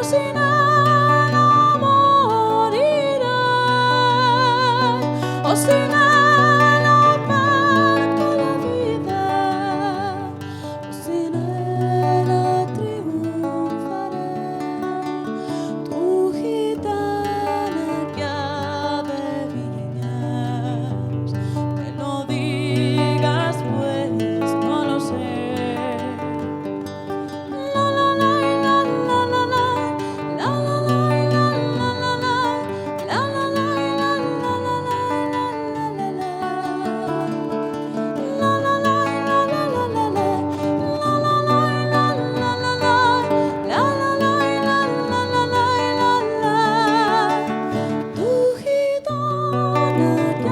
sin él no moriré, o sin él no perco la vida, o sin él no triunfaré. Tu gitana que adivinas, me lo digas pues no lo sé. La la la la la la la, la la la la la la la, la la la la la la la, la la tu gitana que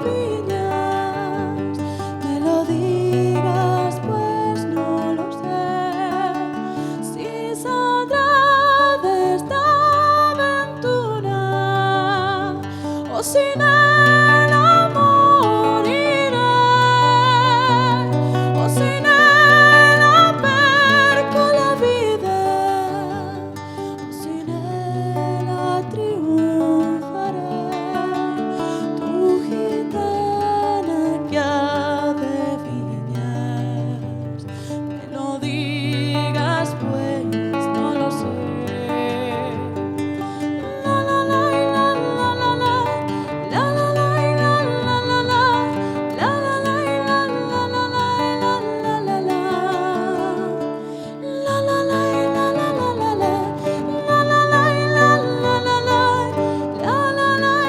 adivinas, me lo digas pues no lo sé. Si saldrá de esta aventura o sin él no moriré, o sin él no perco la vida, o sin él no triunfaré. Tu gitana que adivinas, me lo digas pues no lo sé. La la la la la la la, la la la la la la la, la la la la la la la, la la la. La la la la la la la la, la la la la la la la, la la la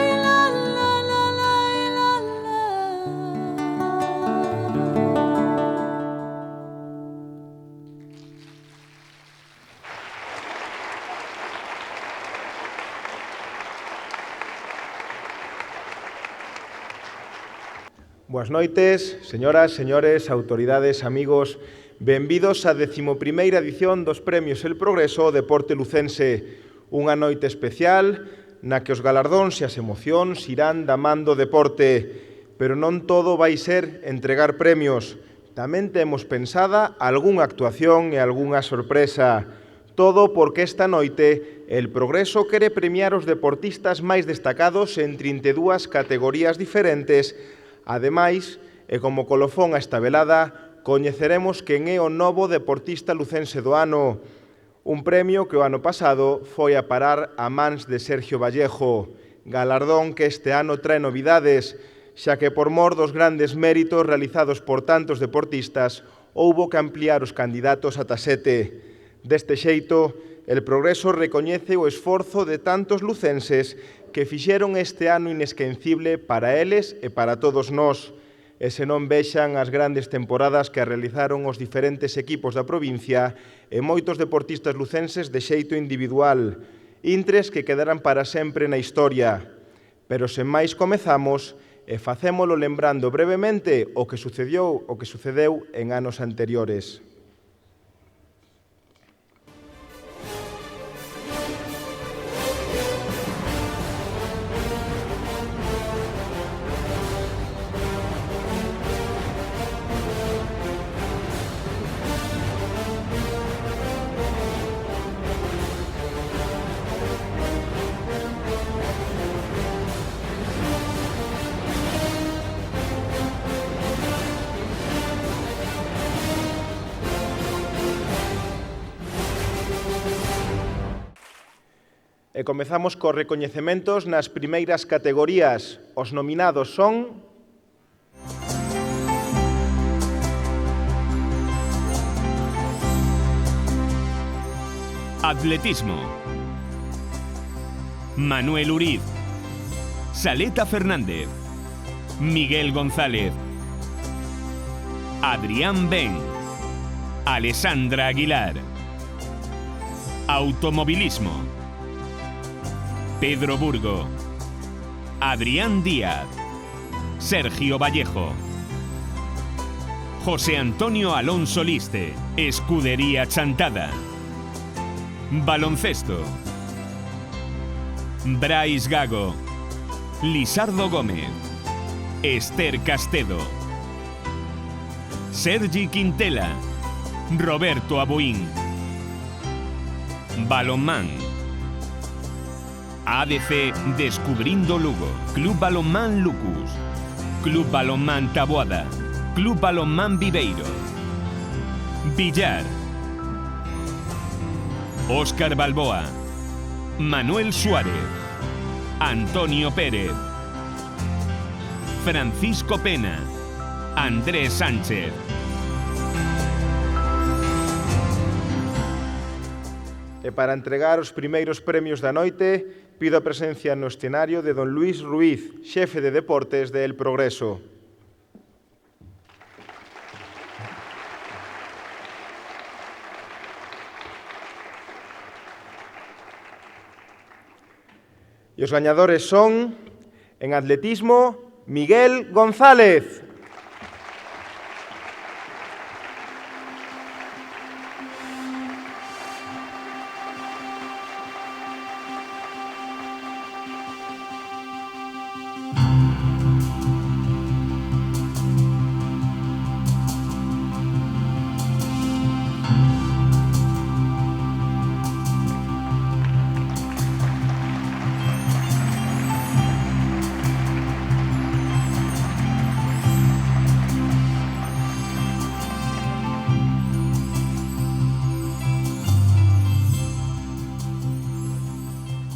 Boas noites, señoras, señores, autoridades, amigos. Benvidos á 11ª edición dos Premios El Progreso ao Deporte Lucense. Unha noite especial na que os galardóns e as emocións irán da man do deporte. Pero non todo vai ser entregar premios. Tamén temos pensada algunha actuación e algunha sorpresa. Todo porque esta noite El Progreso quere premiar os deportistas máis destacados en 32 categorías diferentes. Ademais, e como colofón a esta velada, coñeceremos quen é o novo deportista lucense do ano, un premio que o ano pasado foi a parar a mans de Sergio Vallejo, galardón que este ano trae novidades, xa que por mor dos grandes méritos realizados por tantos deportistas, houbo que ampliar os candidatos ata 7. Deste xeito, El Progreso recoñece o esforzo de tantos lucenses que fixeron este ano inesquecible para eles e para todos nós, e se non vexan as grandes temporadas que realizaron os diferentes equipos da provincia e moitos deportistas lucenses de xeito individual, intres que quedarán para sempre na historia. Pero sen máis comezamos e facémolo lembrando brevemente o que sucedeu en anos anteriores. E comezamos cos recoñecementos nas primeiras categorías. Os nominados son... Atletismo. Manuel Uriz. Saleta Fernández. Miguel González. Adrián Ben. Alessandra Aguilar. Automovilismo. Pedro Burgo. Adrián Díaz. Sergio Vallejo. José Antonio Alonso Liste. Escudería Chantada. Baloncesto. Brais Gago. Lisardo Gómez. Esther Castedo. Sergi Quintela. Roberto Aboín. Balonmán. ADC Descubrindo Lugo. Club Balonmán Lucus. Club Balonmán Taboada. Club Balonmán Viveiro. Villar. Óscar Balboa. Manuel Suárez. Antonio Pérez. Francisco Pena. Andrés Sánchez. E para entregar os primeiros premios da noite, pido a presencia no escenario de don Luís Ruiz, xefe de deportes de El Progreso. E os gañadores son, en atletismo, Miguel González.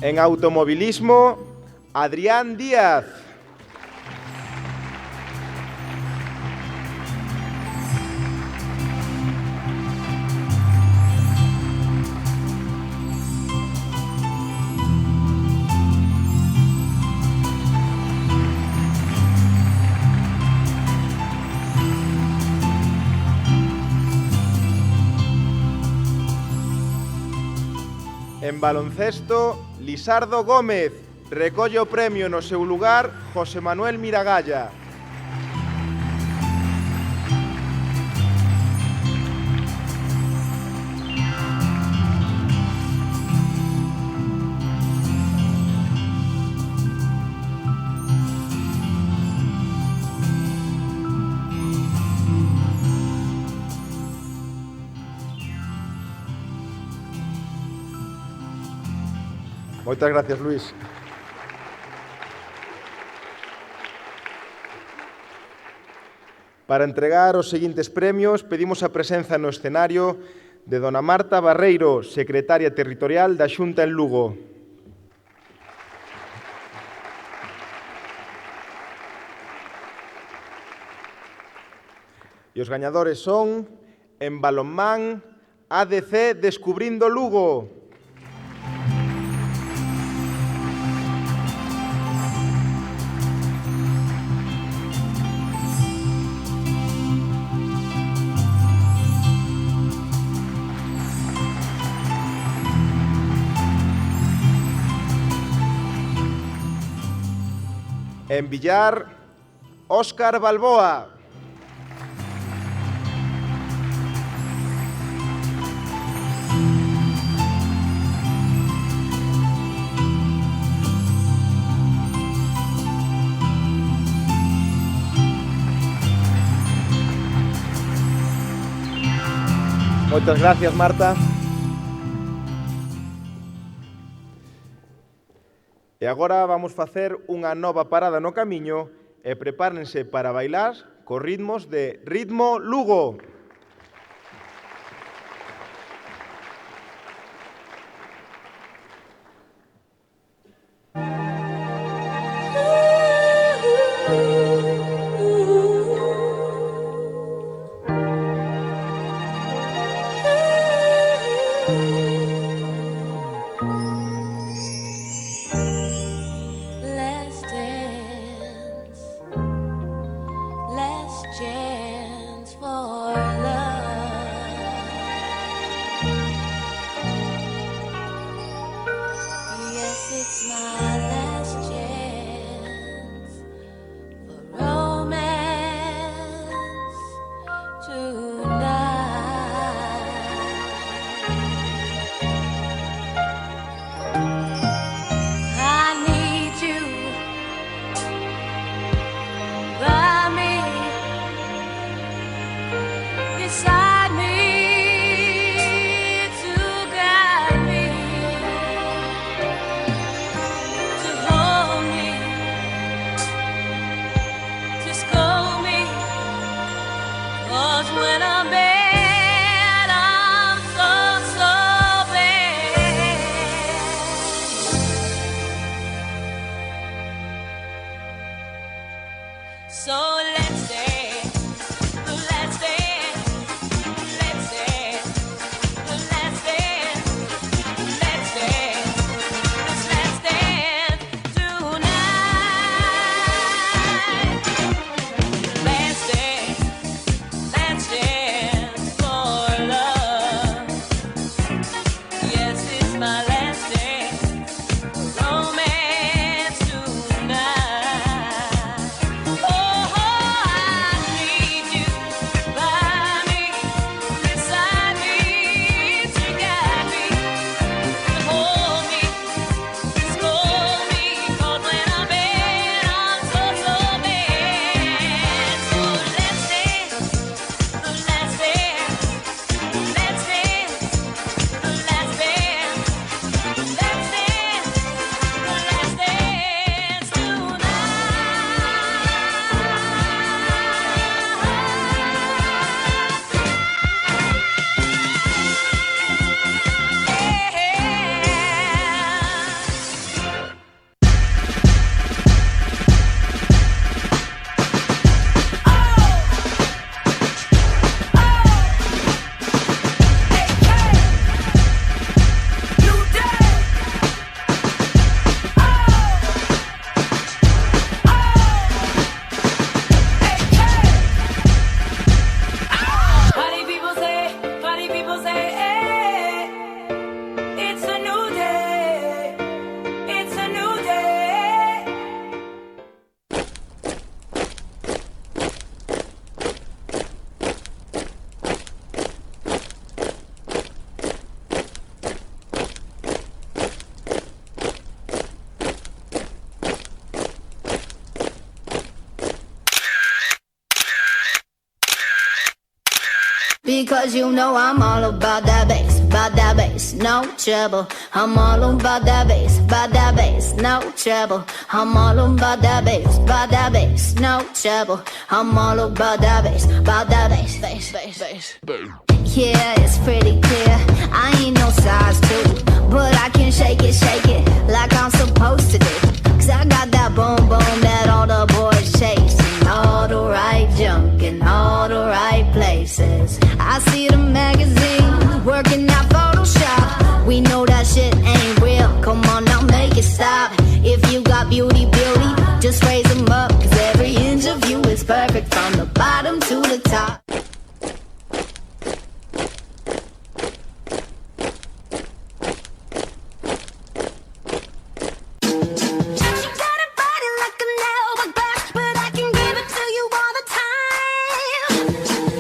En automovilismo, Adrián Díaz. En baloncesto, Lisardo Gómez. Recolle o premio no seu lugar José Manuel Miragalla. Moitas gracias, Luís. Para entregar os seguintes premios, pedimos a presenza no escenario de dona Marta Barreiro, secretaria territorial da Xunta en Lugo. E os gañadores son, en balonmán, ADC Descubrindo Lugo. En Villar, Óscar Balboa. Moitas gracias, Marta. E agora vamos facer unha nova parada no camiño e prepárense para bailar cos ritmos de Ritmo Lugo. Beside me to guide me. my last dance, romance tonight. Oh, I need you by me, beside me, to guide me, to hold me, to scold me, 'cause when I'm in, I'm so bad. So let's dance, the last dance, let's dance, the last dance, let's dance, the last dance tonight. Party people say, hey, it's a new day, it's a new day. Because you know I'm all about that bass, no trouble. I'm all about that bass, no trouble. I'm all about that bass, no trouble. I'm all about that bass, bass. Yeah, it's pretty clear. I ain't no size 2, but I can shake it like I'm supposed to do. 'Cause I got that boom boom that all the boys chase, and all the right junk in all the right places. I see the magazine working out Photoshop. We know that shit ain't real. Come on now, make it stop. If you got beauty, just raise them up. 'Cause every inch of you is perfect from the bottom to the top. She got a body like an hourglass, but I can give it to you all the time.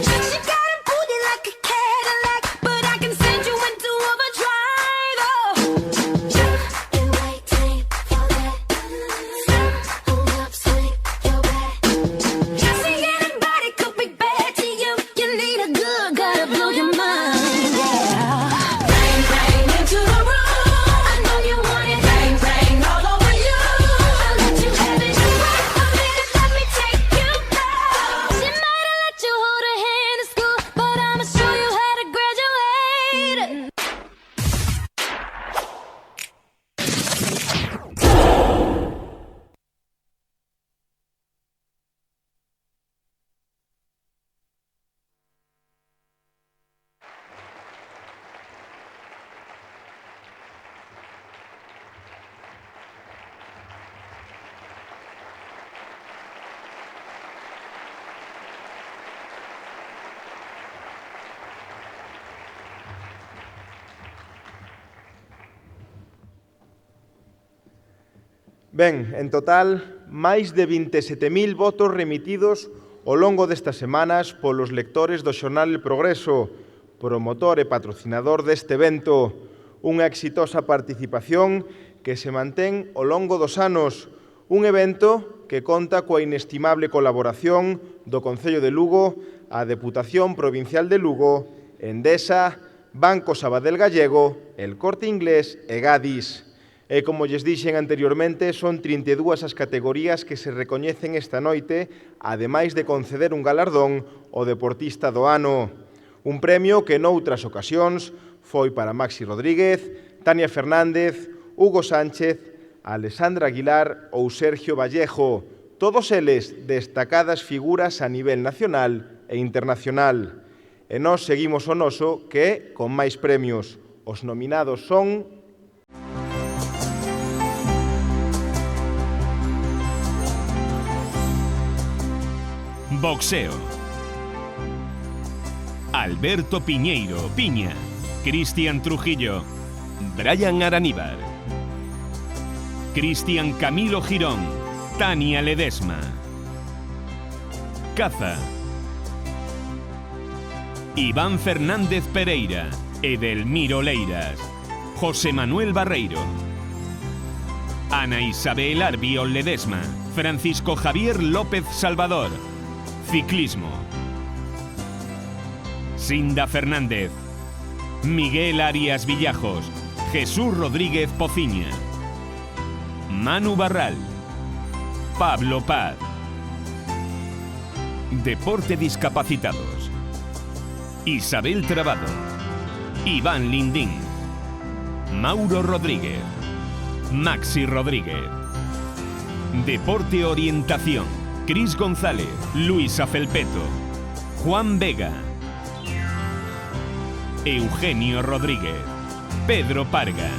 She got a booty like a Cadillac, but I can send you into overdrive. Oh, been waiting for that. Hold up, swing your back. Just see anybody could be bad to you. You need a good, gotta blow your mind. Yeah. Bang, bang into the room. I know you want it. Bang, bang all over you. I'll let you have it. Wait a minute, let me take you back. She might have let you hold her hand in school, but I'ma show you how to graduate. Ben, en total, máis de 27.000 votos remitidos ao longo destas semanas polos lectores do xornal El Progreso, promotor e patrocinador deste evento, unha exitosa participación que se mantén ao longo dos anos, un evento que conta coa inestimable colaboración do Concello de Lugo, a Deputación Provincial de Lugo, Endesa, Banco Sabadell Gallego, El Corte Inglés e Gadis. E, como lles dixen anteriormente, son 32 as categorías que se recoñecen esta noite, ademais de conceder un galardón ao deportista do ano. Un premio que noutras ocasións foi para Maxi Rodríguez, Tania Fernández, Hugo Sánchez, Alessandra Aguilar ou Sergio Vallejo, todos eles destacadas figuras a nivel nacional e internacional. E nós seguimos o noso, que é con máis premios. Os nominados son... Boxeo. Alberto Piñeiro, Piña. Cristian Trujillo. Brian Araníbar. Cristian Camilo Girón, Tania Ledesma. Caza. Iván Fernández Pereira, Edelmiro Leiras, José Manuel Barreiro. Ana Isabel Arbiol Ledesma, Francisco Javier López Salvador, Ciclismo. Sinda Fernández, Miguel Arias Villajos, Jesús Rodríguez Pociña. Manu Barral, Pablo Paz. Deporte Discapacitados. Isabel Trabado, Iván Lindín, Mauro Rodríguez, Maxi Rodríguez. Deporte Orientación, Cris González, Luisa Felpeto, Juan Vega, Eugenio Rodríguez, Pedro Parga.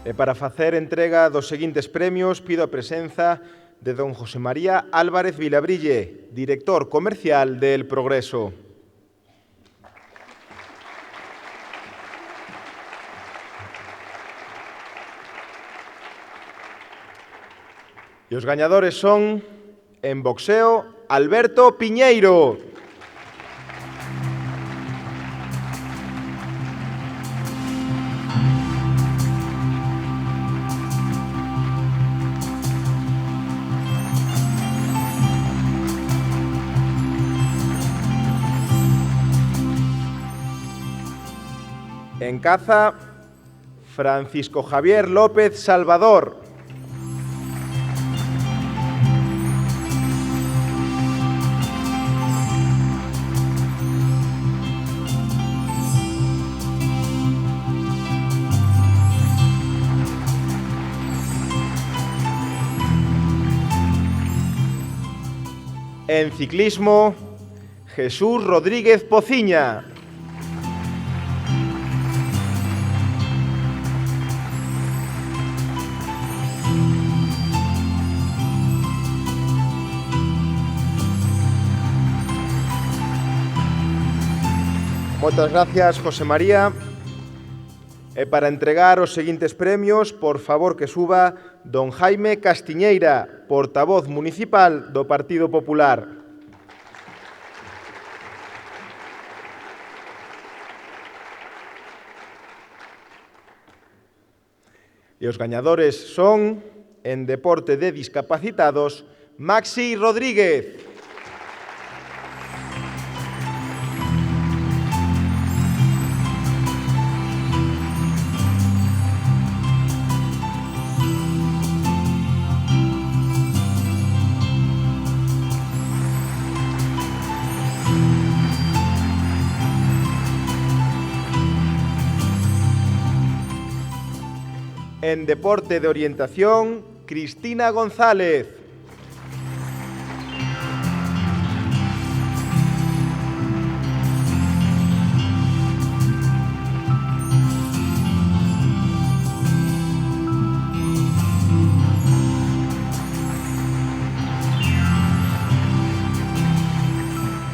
E para facer entrega dos seguintes premios, pido a presenza de don José María Álvarez Vilabrille, director comercial de El Progreso. E os gañadores son, en boxeo, Alberto Piñeiro. En caza, Francisco Javier López Salvador. En ciclismo, Jesús Rodríguez Pociña. Moitas gracias, José María. E para entregar os seguintes premios, por favor que suba don Jaime Castiñeira, portavoz municipal do Partido Popular. E os gañadores son, en deporte de discapacitados, Maxi Rodríguez. En deporte de orientación, Cristina González.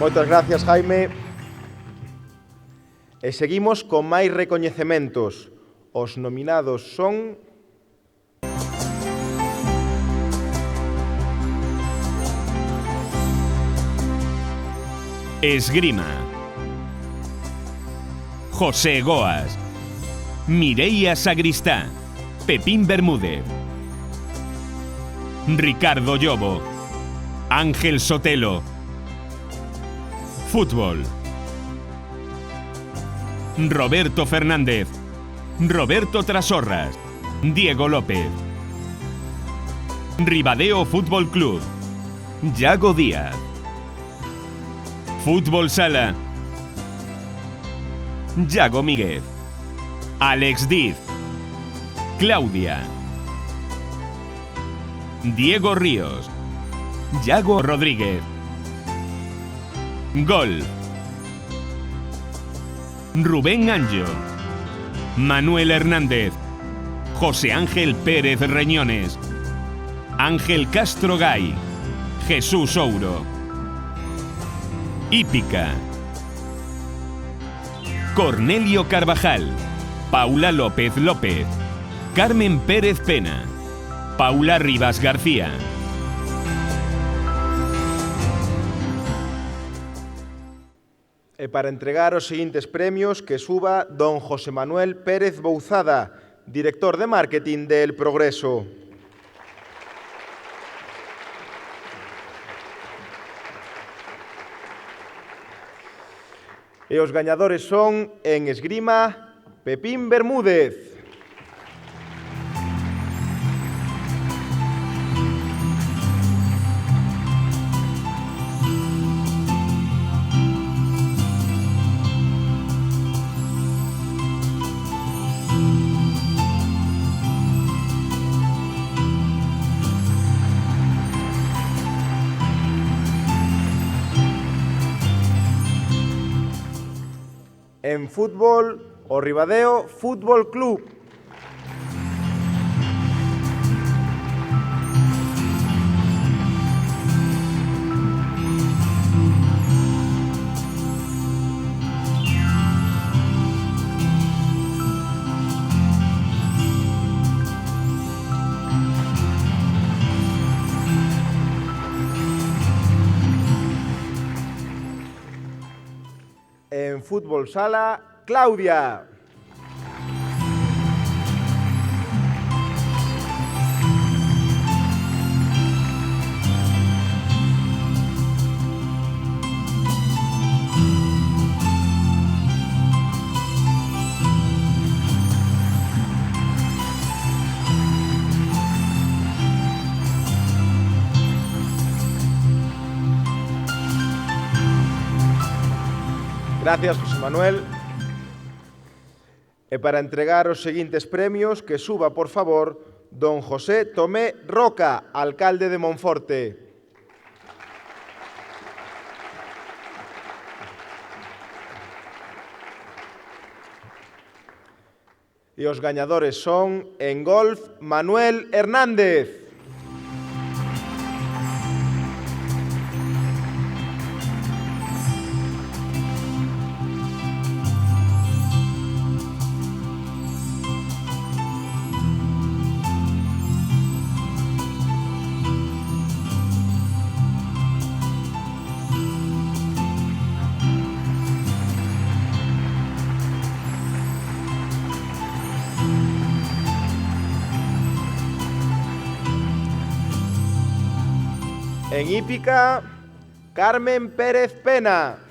Moitas gracias, Jaime. E seguimos con máis recoñecementos. Os nominados son... Esgrima. José Goas. Mireia Sagristá. Pepín Bermúdez. Ricardo Llobo. Ángel Sotelo. Fútbol. Roberto Fernández. Roberto Trasorras. Diego López. Ribadeo Fútbol Club. Yago Díaz. Fútbol Sala. Yago Míguez. Alex Diz. Claudia. Diego Ríos. Yago Rodríguez. Gol. Rubén Anjo. Manuel Hernández. José Ángel Pérez Reñones. Ángel Castro Gay. Jesús Ouro. Hípica. Cornelio Carvajal, Paula López López, Carmen Pérez Pena, Paula Rivas García. E para entregar os seguintes premios que suba don José Manuel Pérez Bouzada, director de marketing de El Progreso. E os gañadores son, en esgrima, Pepín Bermúdez. En fútbol, o Ribadeo Fútbol Club. En fútbol sala, Claudia. Gracias, José Manuel. E para entregar os seguintes premios, que suba, por favor, don José Tomé Roca, alcalde de Monforte. E os gañadores son, en golf, Manuel Hernández. En hípica, Carmen Pérez Pena.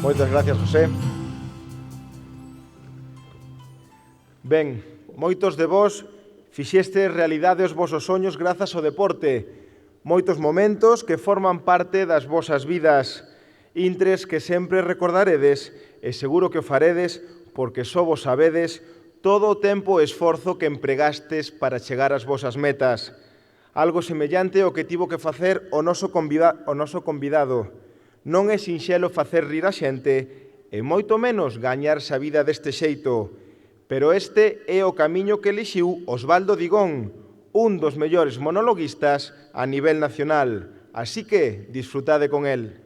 Moitas gracias, José. Ben, moitos de vós fixestes realidade os vosos soños grazas ao deporte. Moitos momentos que forman parte das vosas vidas, intres que sempre recordaredes e seguro que o faredes porque só vos sabedes todo o tempo e esforzo que empregastes para chegar ás vosas metas. Algo semellante ao que tivo que facer o noso convidado. Non é sinxelo facer rir a xente e moito menos gañarse a vida deste xeito, pero este é o camiño que elixiu Osvaldo Digón, un dos mellores monologuistas a nivel nacional. Así que disfrutade con el.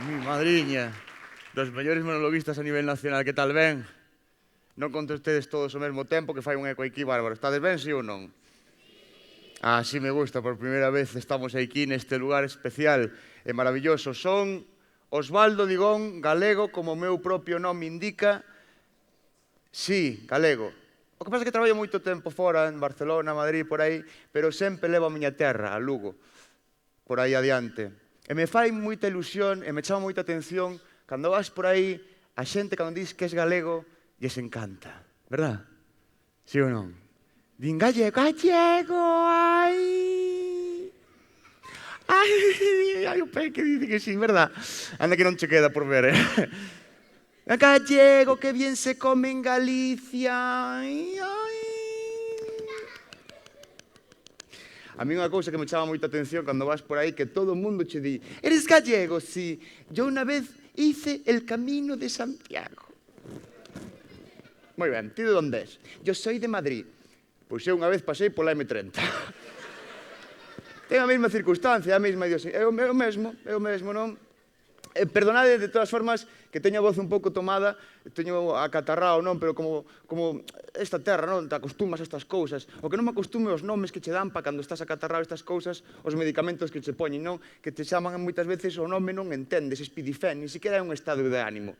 Mi madriña, dos mellores monologuistas a nivel nacional, que tal ben? Non contestedes todos ao mesmo tempo que fai un eco aquí bárbaro. Estades ben, si ou non? Así me gusta, por primeira vez estamos aquí neste lugar especial e maravilloso. Son Osvaldo Digón, galego, como o meu propio nome indica. Sí, galego. O que pasa é que traballo moito tempo fora, en Barcelona, Madrid, por aí, pero sempre levo a miña terra, a Lugo, por aí adiante. E me fai moita ilusión e me chama moita atención cando vas por aí, a xente cando dis que és galego, lles encanta, verdad? Sí ou non? Din gallego, gallego, ai! Ai, o Peque dice que sí, verdad? Anda que non che queda por ver, Gallego, que bien se come en Galicia. Ai, ai. A mí unha cousa que me chama moita atención cando vas por aí, que todo o mundo che di: eres gallego? Sí, yo una vez hice el camino de Santiago. Moi ben, ti de onde és? Yo soy de Madrid. Pois eu unha vez pasei pola M30. Ten a mesma circunstancia, a mesma idiosincrasia. É o mesmo, non? Perdonade, de todas formas, que teño a voz un pouco tomada, teño acatarrao, non? Pero como esta terra, non? Te acostumas a estas cousas. O que non me acostume os nomes que che dan para cando estás acatarrao estas cousas, os medicamentos que che poñen, non? Que te chaman moitas veces o nome non entendes, espidifén, ni siquiera é un estado de ánimo.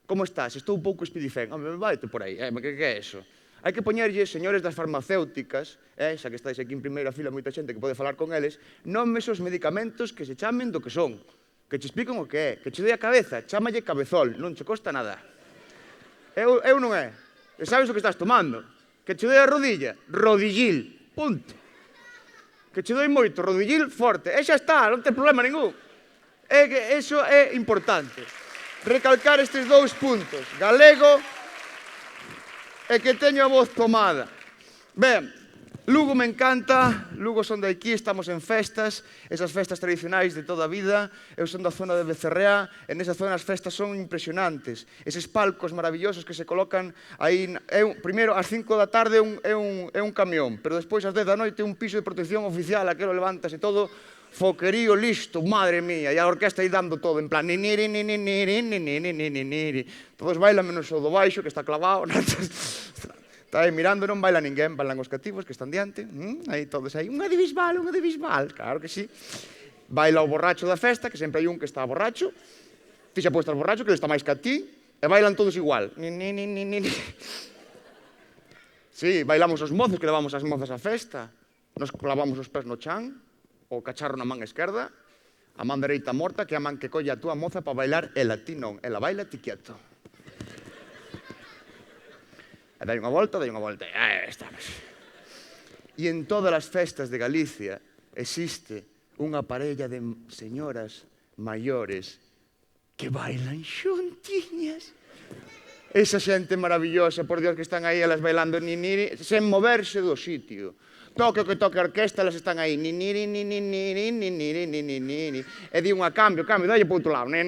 Como estás? Estou un pouco espidifén. Home, vaite por aí, que é eso? Hai que poñerlle, señores das farmacéuticas, xa que estáis aquí en primeira fila moita xente que pode falar con eles, nomes os medicamentos que se chamen do que son, que che explican o que é, que che doi a cabeza, chámalle cabezol, non che costa nada. Eu non é. E sabes o que estás tomando? Que che doi a rodilla, rodillil, punto. Que che doi moito, rodillil forte, e xa está, non ten problema ningún. É que eso é importante. Recalcar estes dous puntos, galego e que teño a voz tomada. Ben, Lugo me encanta, Lugo son de aquí, estamos en festas, esas festas tradicionais de toda a vida, eu son da zona de Becerreá, e nesa zona as festas son impresionantes. Eses palcos maravillosos que se colocan aí, primeiro, ás 5 da tarde é un camión, pero despois ás 10 da noite un piso de protección oficial, aquelo levántase todo, foquerío listo, madre mía, e a orquesta aí dando todo, en plan, niniri, niniri, niniri, niniri. Todos bailan menos o do baixo, que está clavado, está aí mirando, non baila ninguén, bailan os cativos que están diante, aí todos aí, unha de Bisbal, claro que sí. Baila o borracho da festa, que sempre hai un que está borracho, ti xa podes estar borracho, que ele está máis que a ti, e bailan todos igual. Sí, bailamos os mozos, que levamos as mozas á festa, nos clavamos os pés no chan, o cacharro na man esquerda, a man dereita morta, que é a man que colle a túa moza para bailar, ela ti non, ela baila ti quieto. E dai unha volta, estamos. E en todas as festas de Galicia existe unha parella de señoras maiores que bailan xuntiñas. Esa xente maravillosa, por Dios, que están aí elas bailando niniri, sen moverse do sitio. Toque o que toque a orquesta, elas están aí, niniri, niniri, niniri, niniri. E di unha cambio, dalle para outro lado. E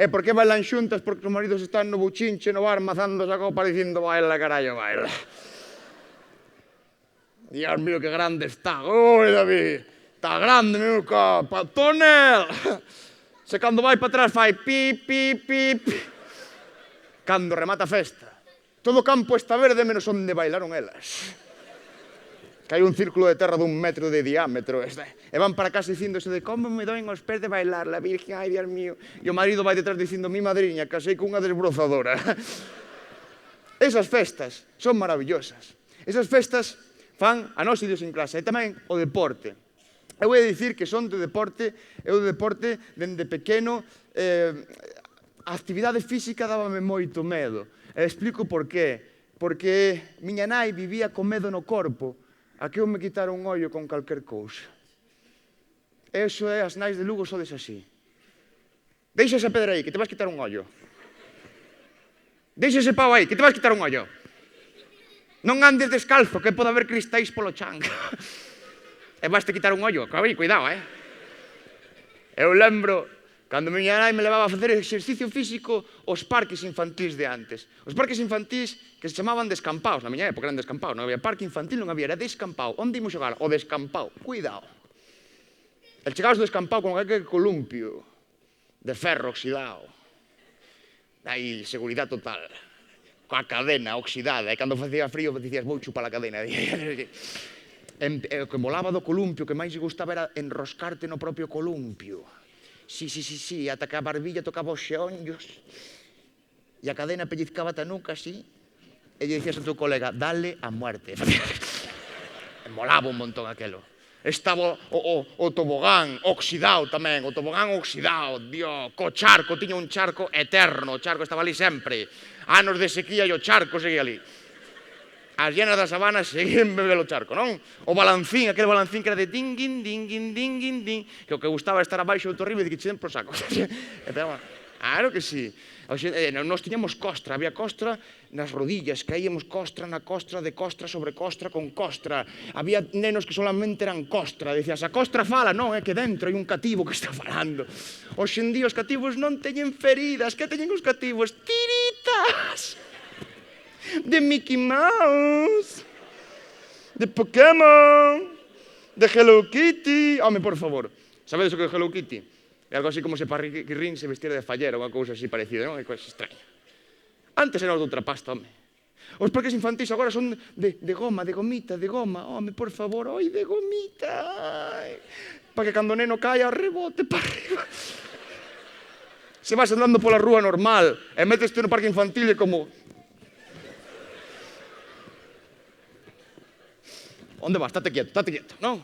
por que bailan xuntas? Porque os maridos están no buchinche, no bar, mazándose a copa, dicindo, baila, carallo, baila. Dios mío, que grande está. Oi, David, está grande, meu copa. Tonel! Se cando vai para atrás fai pi, pi, pi, pi. Cando remata a festa, todo o campo está verde menos onde bailaron elas. Que hai un círculo de terra dun metro de diámetro, e van para casa dicíndose de como me doen os pés de bailar, la virgen, ai, Dios mío. E o marido vai detrás dicindo, mi madriña, casei cunha desbrozadora. Esas festas son maravillosas. Esas festas fan a nosa idiosincrasia, e tamén o deporte. Eu vou dicir que son de deporte, dende pequeno, a actividade física dábame moito medo. E explico por qué. Porque miña nai vivía con medo no corpo, a que eu me quitara un ollo con calquer cousa. Eso é, as nais de Lugo sodes así. Deixa esa pedra aí, que te vas quitar un ollo. Deixa ese pau aí, que te vas quitar un ollo. Non andes descalzo, que pode haber cristais polo chan. E vas te quitar un ollo, cuidado, Eu lembro, cando miña nai me levaba a facer exercicio físico os parques infantís de antes. Os parques infantís que se chamaban descampaos, na miña época eran descampaos, non había parque infantil, non había, era descampao. Onde imos xogar? O descampao, cuidado. El chegabas do descampao con aquel columpio de ferro oxidado. Aí, seguridade total. Coa cadena oxidada, e cando facía frío dicías, vou chupar a cadena. O que molaba do columpio, que máis gustaba era enroscarte no propio columpio. Sí, ata que a barbilla tocaba os xeonllos e a cadena pellizcaba a nuca así e lle dicías a teu colega, dale a muerte. Molaba un montón aquelo. Estaba o tobogán oxidado tamén, o tobogán oxidado, Dios, co charco, tiña un charco eterno, o charco estaba ali sempre, anos de sequía e o charco seguía ali. as hienas das sabanas seguían bebelo charco, non? O balancín, aquele balancín que era de dinguin, dinguin, dinguin, din, que o que gustaba era estar abaixo do torribe e que che den pro saco. Claro que sí. Nós tiñamos costra, había costra nas rodillas, caíamos costra na costra, de costra sobre costra con costra. Había nenos que solamente eran costra. Dicías, a costra fala, non, é que dentro hai un cativo que está falando. Hoxe en día os cativos non teñen feridas, que teñen os cativos? Tiritas! De Mickey Mouse, de Pokémon, de Hello Kitty. Home, por favor, sabedes o que é Hello Kitty? É algo así como se Parrinrín se vestiera de fallera, unha cousa así parecida, non? É cousa extraña. Antes eran os de outra pasta, home. Os parques infantís agora son de goma, de gomita, de goma. Home, por favor, oi, de gomita. Para que cando o neno caia, rebote para arriba. Se vas andando pola rúa normal e meteste no parque infantil e como... Onde vas? Tate quieto, non?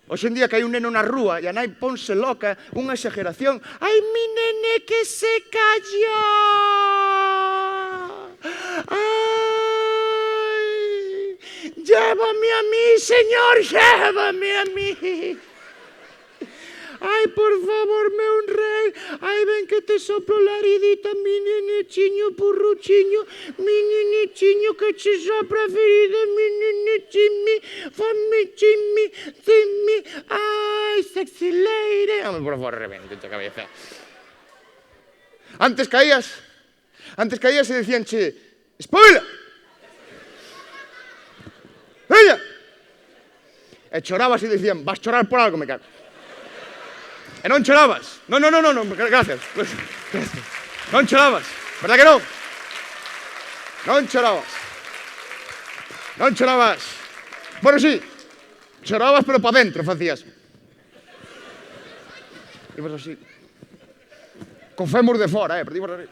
Hoxe en día que hai un neno na rúa e a nai ponse loca, unha exageración. Ai, mi nene que se calla. Ai, llévame a mí, señor, llévame a mí. Ai, por favor, meu rei, ai, ven que te soplo laridita, mi nenechiño purruchiño, mi nenechiño que che sopra ferida, mi nenechimi, fammi chimmi, zimmi, ai, sexy lady. Home, por favor, revente a cabeza. Antes caías e dicíanche, espabila. Veña. E chorabas e dicían, vas chorar por algo, me cago. E non chorabas. Non, gracias. Non chorabas. Verdad que non? Non chorabas. Non chorabas. Bueno, sí. Chorabas, pero pa dentro facías. Ibas así. Con fémur de fora, pero ibas así.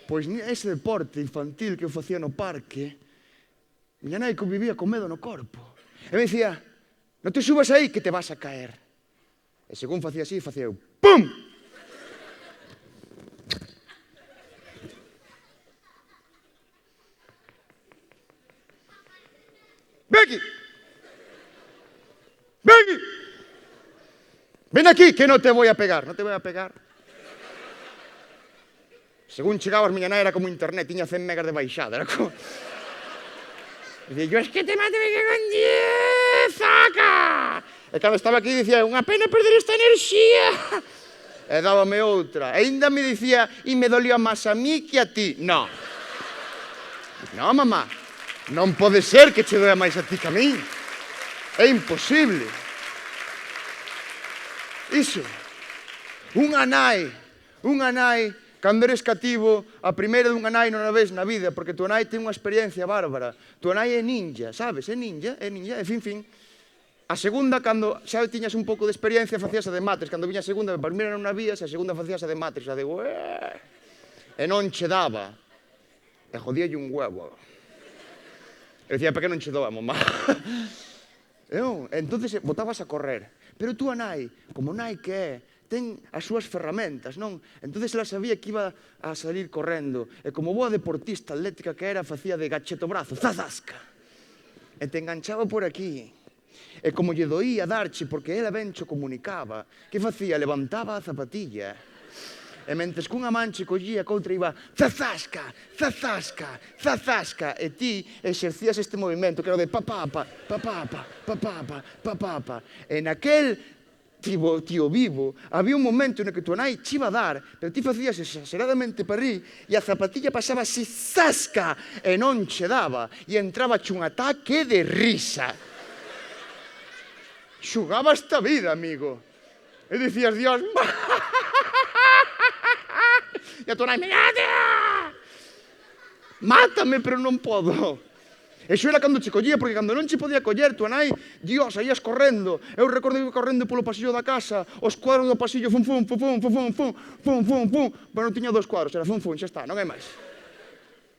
Pois ese deporte infantil que eu facía no parque, miña nai convivía con medo no corpo. E me dicía, non te subas aí que te vas a caer. E según facía así, facía eu, pum! Ven aquí! Ven aquí! Ven aquí que non te voy a pegar. Non te voy a pegar. Según chegabas, miña nai era como internet, tiña 100 megas de baixada. Era como... Dicía, yo es que te mato, me cago en 10, saca! E cando estaba aquí dicía, unha pena perder esta enerxía. E dábame outra. E ainda me dicía, e me dolía máis a mí que a ti. No. No, mamá. Non pode ser que che doa máis a ti que a mí. É imposible. Iso. Unha nai, cando eres cativo, a primeira dunha nai non a ves na vida, porque tua nai ten unha experiencia bárbara. Tua nai é ninja, sabes? É ninja, e fin. A segunda, cando xa tiñas un pouco de experiencia, facías a de matres. Cando viña a segunda, a primeira non a vías, a segunda facías a de matres. A de... E non che daba. E jodíalle un huevo. E dicía, para que non che doa, mamá? Entonces botabas a correr. Pero túa nai, como nai que é, ten as súas ferramentas, non? Entonces ela sabía que iba a salir correndo. E como boa deportista atlética que era, facía de gacheto brazo, zazasca. E te enganchaba por aquí. E como lle doía darche, porque ela ben cho comunicaba, que facía? Levantaba a zapatilla. E mentres cunha man che collía, que outra iba zazasca, zazasca, zazasca. E ti exercías este movimento, que era de papapa, papapa, papapa, papapa. E naquel tío vivo, había un momento no que tua nai che iba a dar, pero ti facías exageradamente para rir, e a zapatilla pasaba así, zasca, e non che daba. E entraba un ataque de risa. Xugaba esta vida, amigo. E dicías, Dios... E a tua nai, mátame, pero non podo. E xo era cando che collía, porque cando non che podía coller, tua nai, Dios, ías correndo. Eu recordo que correndo polo pasillo da casa, os cuadros do pasillo, fum, fum, fum, fum, fum, fum, fum, fum, fum. Pero non tiña 2 cuadros, era fum, fum, xa está, non hai máis.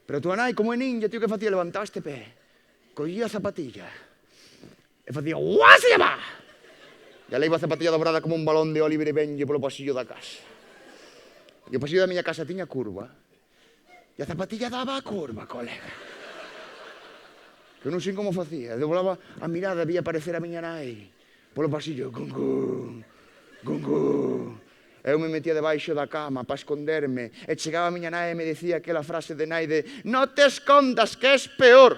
Pero tua nai, como é ninja, tío, que facía? Levantaba este pé, collía a zapatilla, e facía, guasllaba! E a iba a zapatilla dobrada como un balón de Oliver e Benji polo pasillo da casa. E o pasillo da miña casa tiña curva. E a zapatilla daba a curva, colega. que non sei como facía. Doblaba a mirada, vía aparecer a miña nai polo pasillo. Gungu, gungu. Eu me metía debaixo da cama para esconderme e chegaba a miña nai e me decía aquela frase de nai de «No te escondas, que es peor».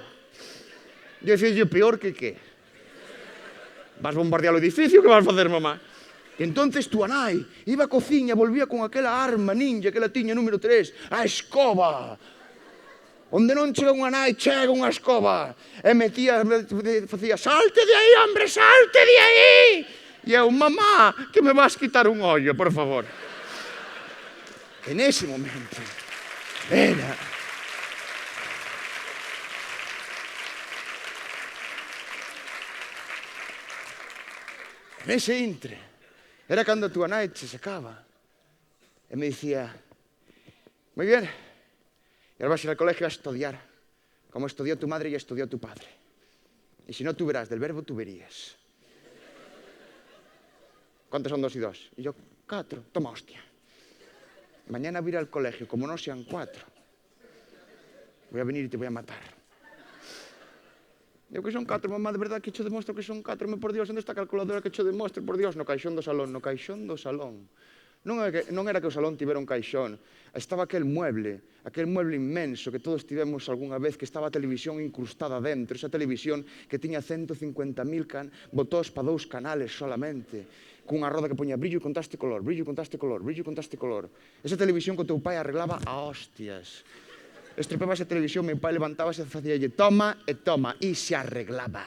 Eu dicía, peor que qué? Vas bombardear o edificio, que vas facer, mamá? E entonces túa nai iba á cociña, volvía con aquela arma ninja que ela tiña número 3, a escoba. Onde non chega unha nai, chega unha escoba. E facía, salte de aí, hombre, salte de aí. E eu, mamá, que me vas quitar un ollo, por favor. En ese momento, era... En ese intre, era cando a túa nai se sacaba. E me dicía, moi bien, y ahora vas a ir al colegio a estudiar, como estudió tu madre y estudió tu padre. Y si no, tú verás, del verbo tuberías. ¿Cuántos son 2 y 2? Y yo, 4. Toma hostia. Mañana voy a ir al colegio, como no sean 4. Voy a venir y te voy a matar. Digo que son 4, mamá, de verdad que cho demostro que son 4. Por Dios, onde está a calculadora que cho demostre? Por Dios, no caixón do salón, no caixón do salón. Non era que o salón tivera un caixón, estaba aquel mueble inmenso que todos tivemos algunha vez, que estaba a televisión incrustada dentro, esa televisión que tiña 150.000 botós para 2 canales solamente, cunha roda que poña brillo e contraste color, brillo e contraste color, brillo e contraste color. Esa televisión que o teu pai arreglaba a hostias. Estropeba esa televisión, meu pai levantábase e facíalle toma e toma, e se arreglaba.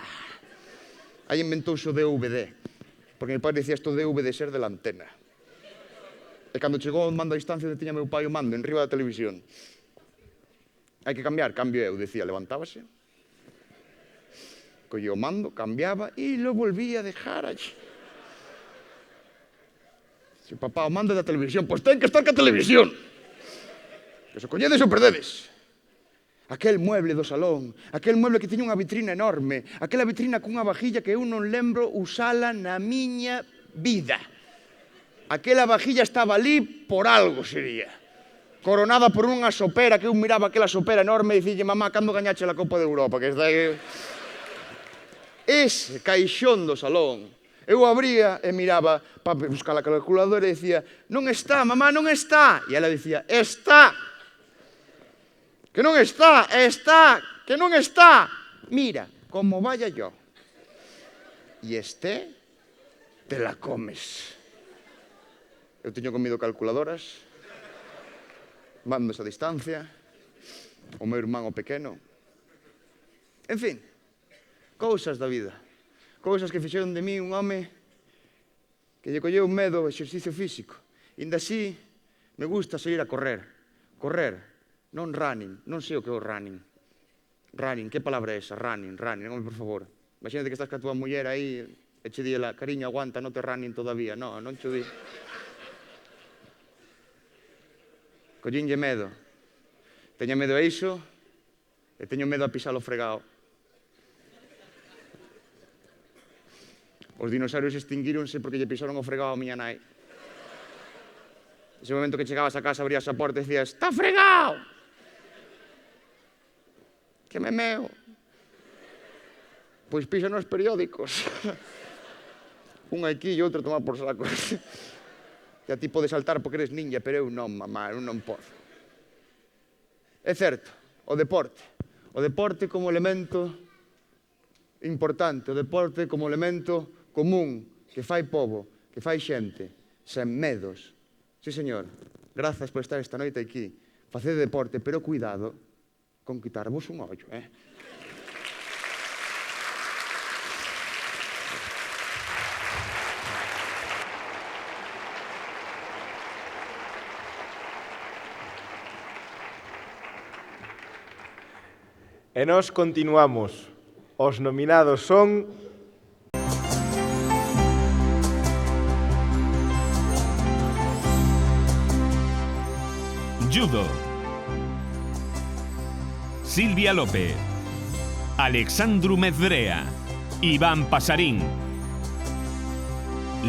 Aí inventouse o DVD, porque meu pai dicía isto debe de ser de la antena. E cando chegou o mando a distancia onde tiña meu pai o mando, en riba da televisión, hai que cambiar, cambio eu, decía, levantábase, collía o mando, cambiaba e lo volvía a dejar allí. Si papá, o mando da televisión, pois ten que estar ca televisión. Que se coñedes ou perdedes. Aquel mueble do salón, aquel mueble que tiña unha vitrina enorme, aquela vitrina cunha vajilla que eu non lembro usala na miña vida. Aquela vajilla estaba ali por algo, sería. Coronada por unha sopera, que eu miraba aquela sopera enorme e dicille, mamá, cando gañache a Copa de Europa? Que está aí... Ese caixón do salón, eu abría e miraba para buscar a calculadora e dicía, non está, mamá, non está. E ela dicía, está. Que non está, está, que non está. Mira, como vaya yo. E este, te la comes. Eu teño comido calculadoras, mandos a distancia, o meu irmán o pequeno. En fin, cousas da vida. Cousas que fixeron de mí un home que lle colleu medo ao exercicio físico. Inda así, me gusta sair a correr. Correr, non running. Non sei o que é o running. Running, que palabra é esa? Running, home, por favor. Imagínate que estás ca tua muller aí e che di ela, cariño, aguanta, non te running todavía. Non che di. Collinlle medo. Teño medo a iso e teño medo a pisar o fregado. Os dinosaurios extinguíronse porque lle pisaron o fregado a miña nai. Ese momento que chegabas a casa, abrías a porta e decías, está fregado! Que me meo. Pois pisa nos periódicos. Un aquí e outro tomar por saco. Que a ti pode saltar porque eres ninja, pero eu non, mamá, eu non podo. É certo, o deporte como elemento importante, o deporte como elemento común, que fai pobo, que fai xente, sen medos. Sí, señor, grazas por estar esta noite aquí. Facede deporte, pero cuidado con quitarvos un ollo, E nós continuamos. Os nominados son... Judo. Silvia López. Alexandru Mezbrea. Iván Pasarín.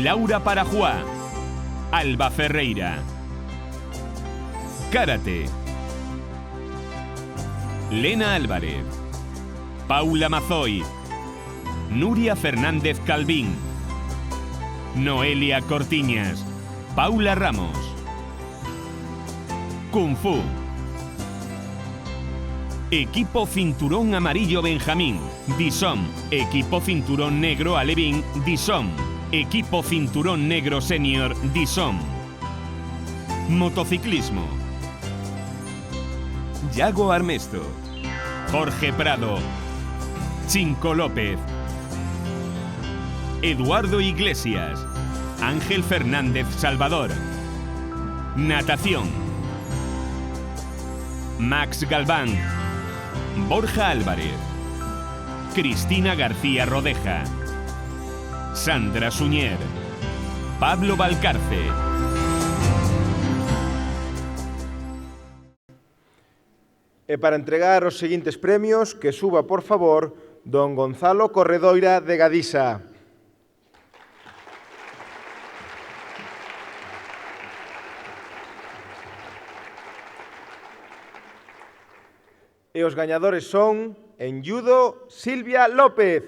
Laura Parajuá. Alba Ferreira. Karate. Lena Álvarez. Paula Mazoy, Nuria Fernández Calvín, Noelia Cortiñas, Paula Ramos. Kung Fu. Equipo Cinturón Amarillo Benjamín, DISOM. Equipo Cinturón Negro Alevín, DISOM. Equipo Cinturón Negro Senior, DISOM. Motociclismo. Yago Armesto, Jorge Prado, Chinco López, Eduardo Iglesias, Ángel Fernández Salvador. Natación. Max Galván, Borja Álvarez, Cristina García Rodeja, Sandra Suñer, Pablo Valcarce. E para entregar os seguintes premios, que suba, por favor, don Gonzalo Corredoira de Gadisa. E os gañadores son, en judo, Silvia López.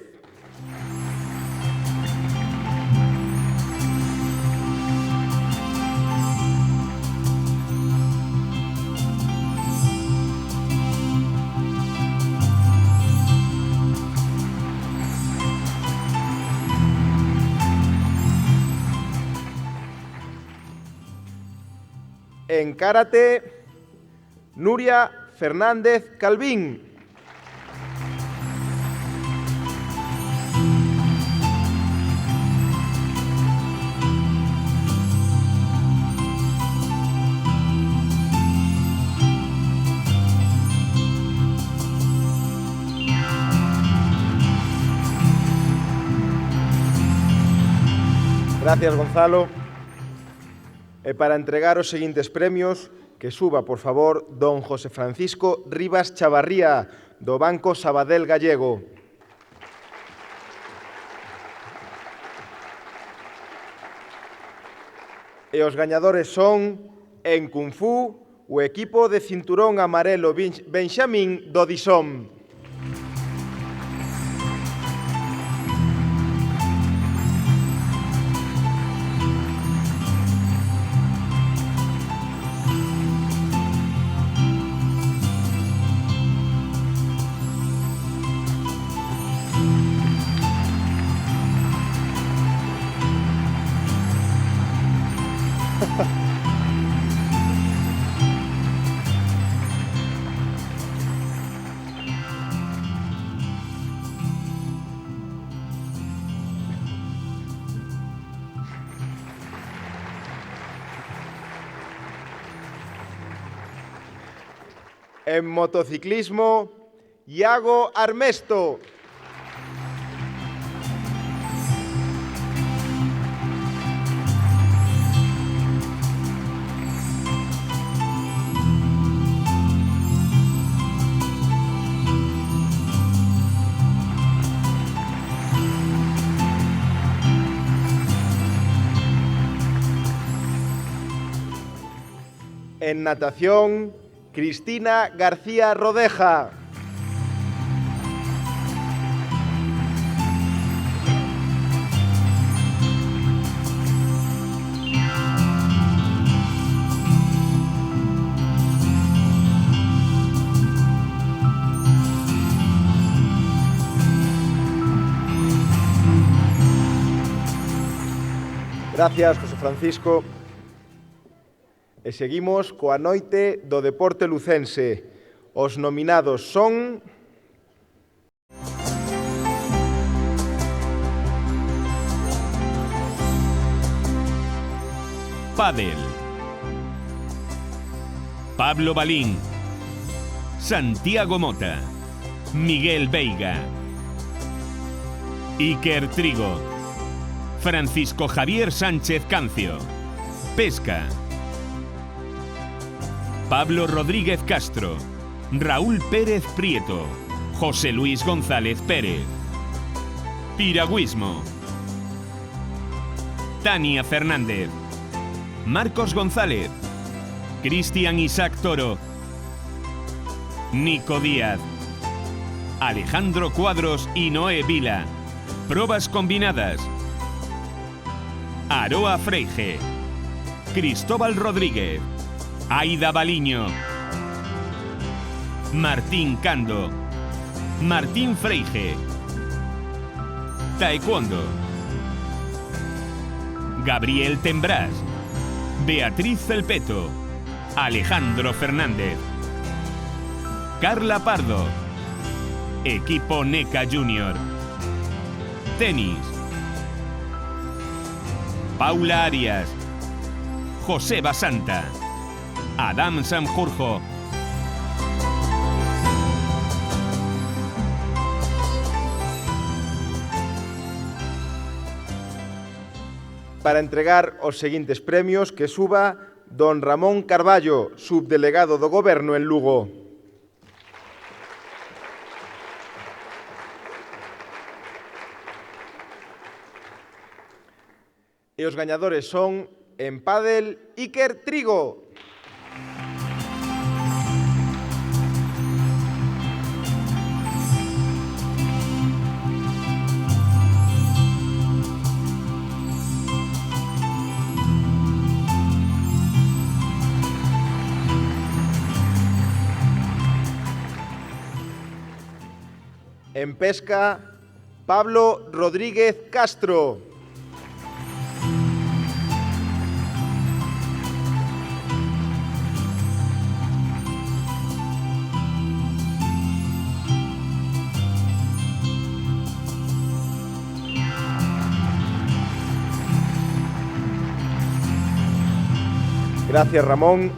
En karate, Nuria Fernández Calvín. Gracias, Gonzalo. E para entregar os seguintes premios, que suba, por favor, don José Francisco Rivas Chavarría, do Banco Sabadell Gallego. E os gañadores son, en Kung Fu, o equipo de cinturón amarelo Benxamín do DISOM. En motociclismo, Yago Armesto. En natación, Cristina García Rodeja. Gracias, José Francisco. E seguimos coa noite do deporte lucense. Os nominados son... Pádel. Pablo Balín, Santiago Mota, Miguel Veiga, Iker Trigo, Francisco Javier Sánchez Cancio. Pesca. Pablo Rodríguez Castro, Raúl Pérez Prieto, José Luis González Pérez. Piragüismo. Tania Fernández, Marcos González, Cristian Isaac Toro, Nico Díaz, Alejandro Cuadros y Noé Vila. Probas combinadas. Aroa Freige. Cristóbal Rodríguez. Aida Baliño. Martín Cando. Martín Freige. Taekwondo. Gabriel Tembrás. Beatriz Felpeto. Alejandro Fernández. Carla Pardo. Equipo NECA Junior. Tenis. Paula Arias. José Basanta. Adam Sanjurjo. Para entregar os seguintes premios que suba don Ramón Carballo, subdelegado do Goberno en Lugo. E os gañadores son en pádel Iker Trigo. En pesca, Pablo Rodríguez Castro. Gracias, Ramón.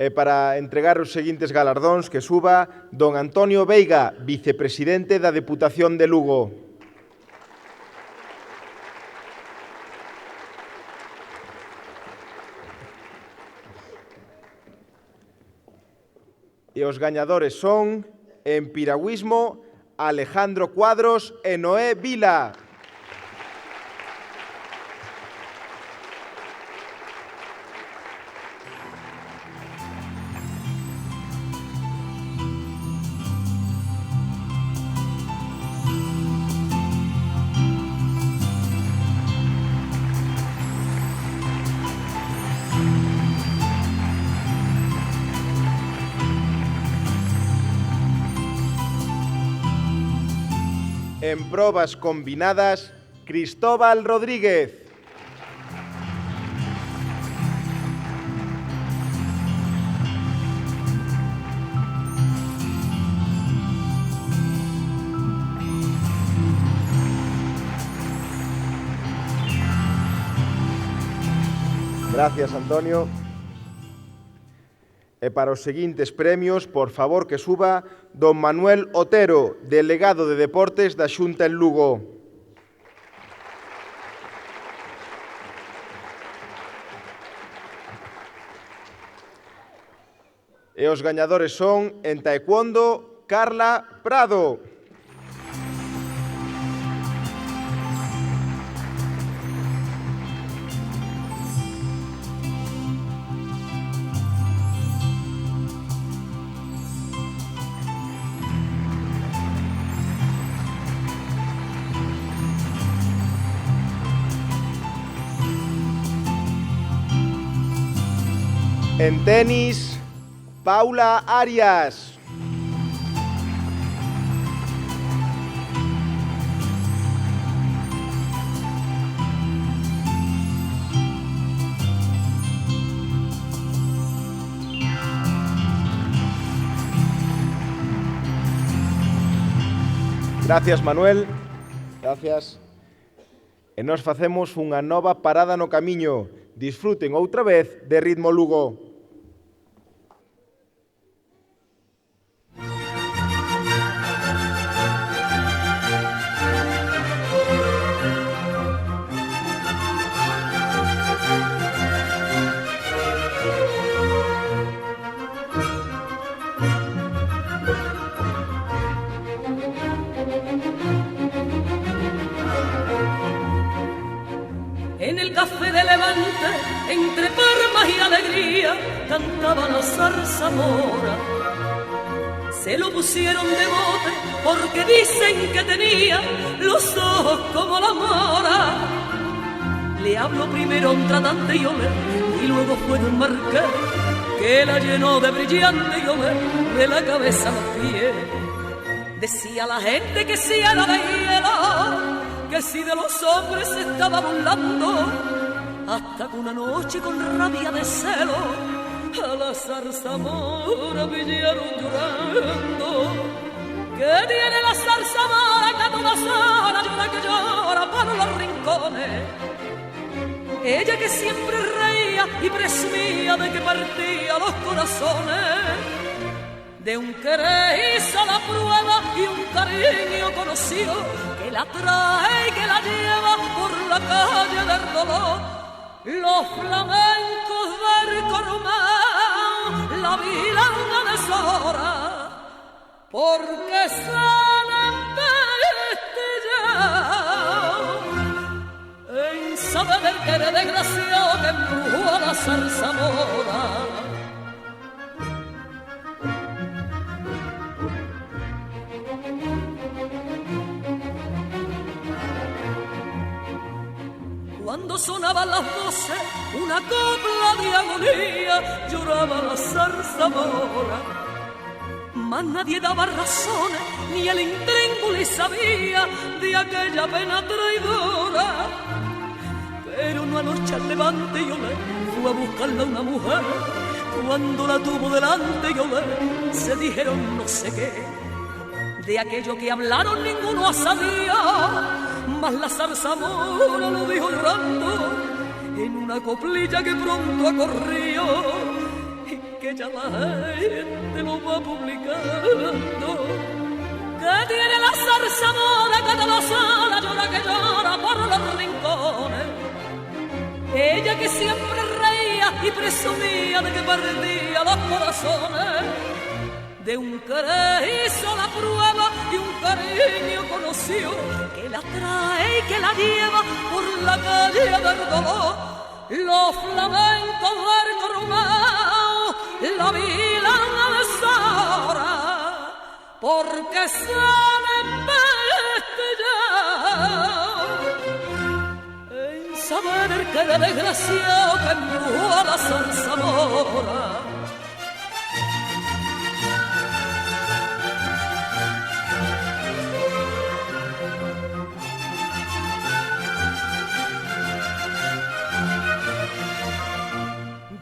E para entregar os seguintes galardóns que suba don Antonio Veiga, vicepresidente da Deputación de Lugo. E os gañadores son en piragüismo Alejandro Cuadros e Noé Vila. En probas combinadas, Cristóbal Rodríguez. Gracias, Antonio. E para os seguintes premios, por favor que suba don Manuel Otero, delegado de Deportes da Xunta en Lugo. E os gañadores son en taekwondo Carla Prado. En tenis, Paula Arias. Gracias, Manuel. Gracias. E nós facemos unha nova parada no camiño. Disfruten outra vez de Ritmo Lugo. En el café de Levante, entre palmas y alegría, cantaba la zarzamora. Se lo pusieron de bote porque dicen que tenía los ojos como la mora. Le habló primero a un tratante y olé, y luego fue de un marqués que la llenó de brillante y olé de la cabeza a los pies. Decía la gente que si era de hielo, que si de los hombres se estaba burlando, hasta que una noche con rabia de celo a la zarzamora pillaron llorando. ¿Qué tiene la zarzamora que a todas horas llora que llora para los rincones? Ella que siempre reía y presumía de que partía los corazones. De un querer hizo la prueba y un cariño conoció que la trae y que la lleva por la calle del dolor. Los flamencos del Coromán la vilana deshora, porque salen vestillados en saber que era desgraciado que embrujó a la zarzamora. Cuando sonaban las 12, una copla de agonía lloraba la zarzamora. Mas nadie daba razones, ni el intríngulis sabía de aquella pena traidora. Pero una noche al levante Yolé fue a buscarla una mujer. Cuando la tuvo delante Yolé se dijeron no sé qué. De aquello que hablaron ninguno sabía. Mas la zarzamora lo dijo llorando en una coplilla que pronto ha corrido y que ya la gente lo va publicando. ¿Qué tiene la zarzamora que toda sola llora que llora por los rincones? Ella que siempre reía y presumía de que perdía los corazones. De un querer hizo la prueba y un cariño conoció que la trae y que la lleva por la calle del dolor. Los flamencos del Coromán la vilana deshora, porque salen vestillados en saber que era desgraciado que embrujó a la zarzamora.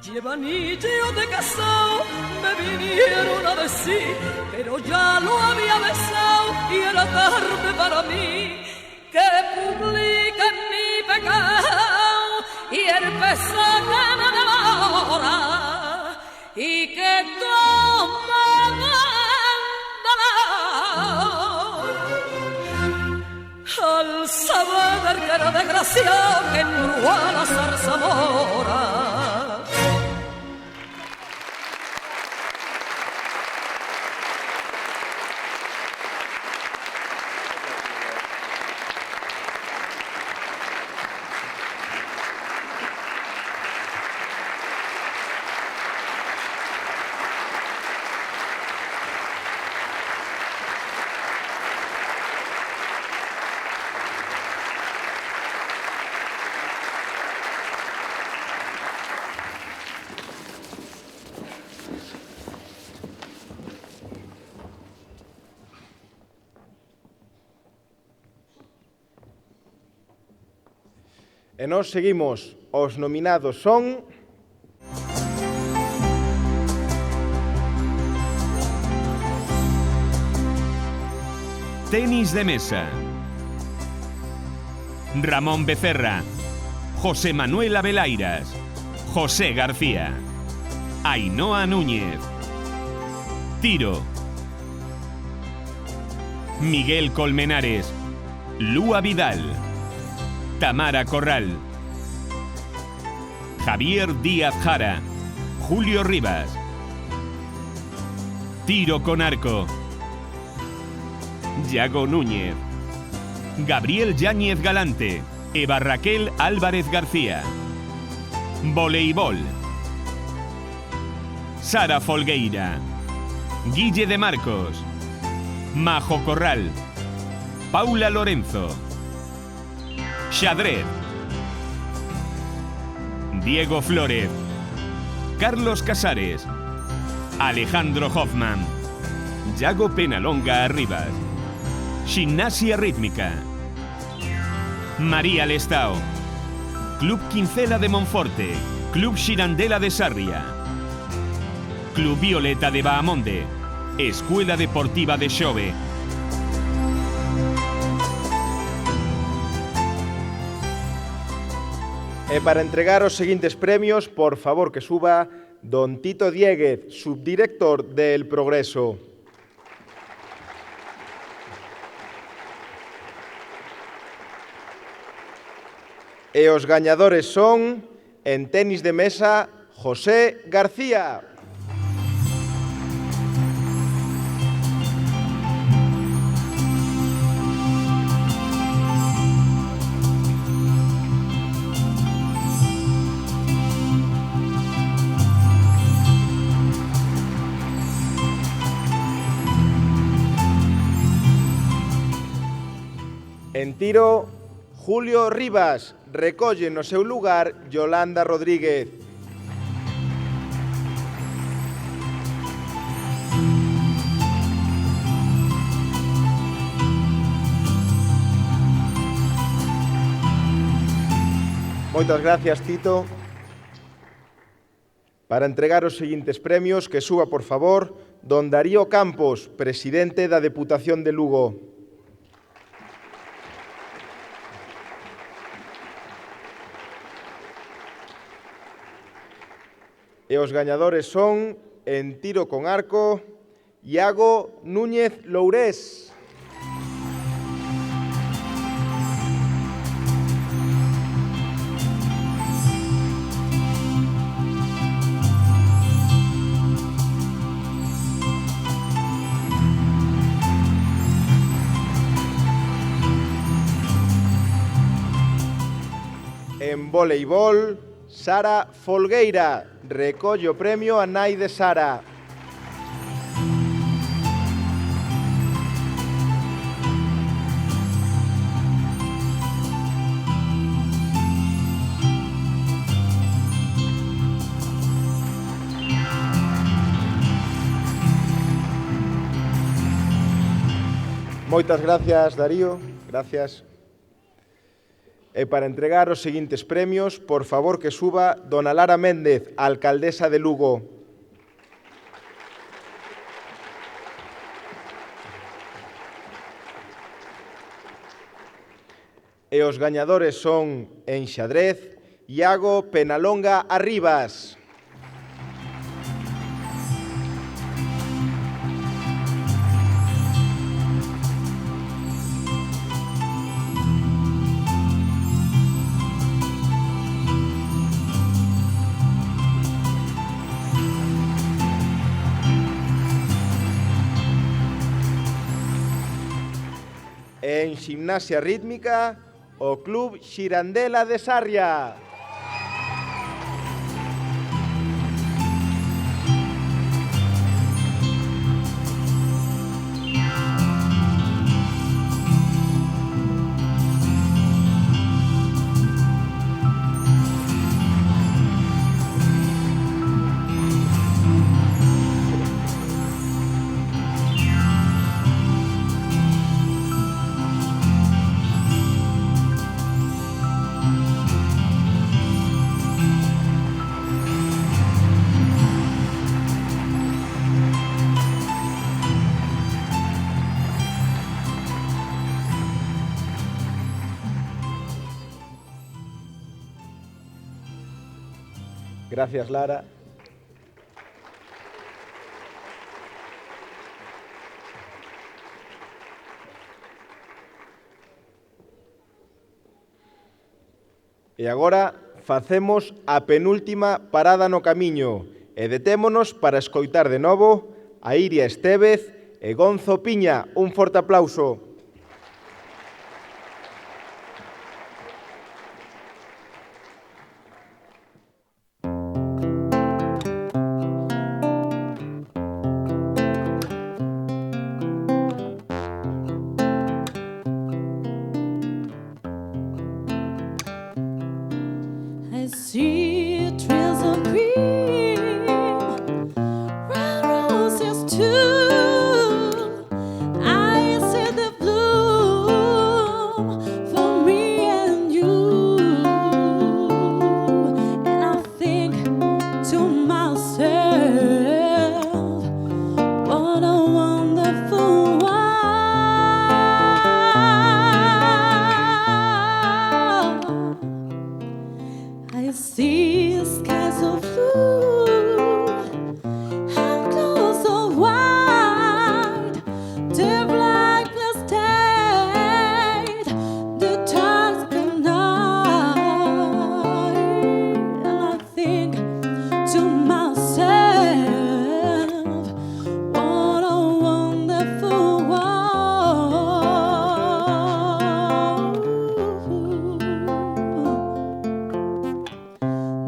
Lleva anillo de casado, me vinieron a decir, pero ya lo había besado y era tarde para mí. Que publiquen mi pecado y el pesar que me devora y que tomen dolor al saber que era desgraciado que embrujó a la zarzamora. E nós seguimos. Os nominados son... Tenis de mesa. Ramón Becerra, José Manuel Abelairas, José García, Ainhoa Núñez. Tiro. Miguel Colmenares, Lúa Vidal, Tamara Corral, Javier Díaz Jara, Julio Rivas. Tiro con arco. Yago Núñez, Gabriel Yáñez Galante, Eva Raquel Álvarez García. Voleibol. Sara Folgueira, Guille de Marcos, Majo Corral, Paula Lorenzo, Xadrez, Diego Flórez, Carlos Casares, Alejandro Hoffman, Yago Penalonga Arribas, Gimnasia Rítmica, María Lestao, Club Quincela de Monforte, Club Xirandela de Sarria, Club Violeta de Bahamonde, Escuela Deportiva de Xove. E para entregar os seguintes premios, por favor que suba don Tito Diéguez, subdirector del Progreso. E os gañadores son, en tenis de mesa, José García. En tiro, Julio Rivas, recolle no seu lugar Yolanda Rodríguez. Moitas gracias, Tito. Para entregar os seguintes premios, que suba, por favor, don Darío Campos, presidente da Deputación de Lugo. E os gañadores son, en tiro con arco, Iago Núñez Lourés. En voleibol, Sara Folgueira, recolle o premio a nai de Sara. Moitas gracias, Darío. Gracias. E para entregar os seguintes premios, por favor que suba dona Lara Méndez, alcaldesa de Lugo. E os gañadores son, en xadrez, Iago Penalonga Arribas. En Gimnasia Rítmica, o Club Xirandela de Sarria. Gracias, Lara. E agora facemos a penúltima parada no camiño e detémonos para escoitar de novo a Iria Estévez e Gonzo Piña. Un forte aplauso. I see trails of green, red roses too. I see the bloom for me and you, and I think to myself, what a wonderful world. I see skies of blue and clouds of white, the black state, the dark night, and I think to myself, what a wonderful world.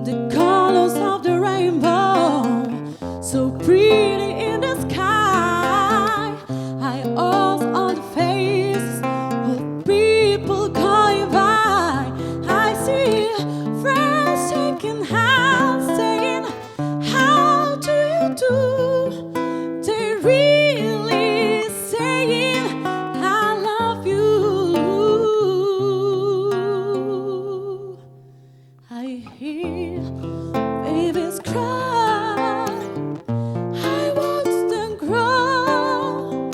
The colors of the rainbow, so pretty in the sky. I also on the faces of people going by. I see friends shaking hands, saying, "How do you do?" They really saying, "I love you." I hear babies cry, I watch them grow.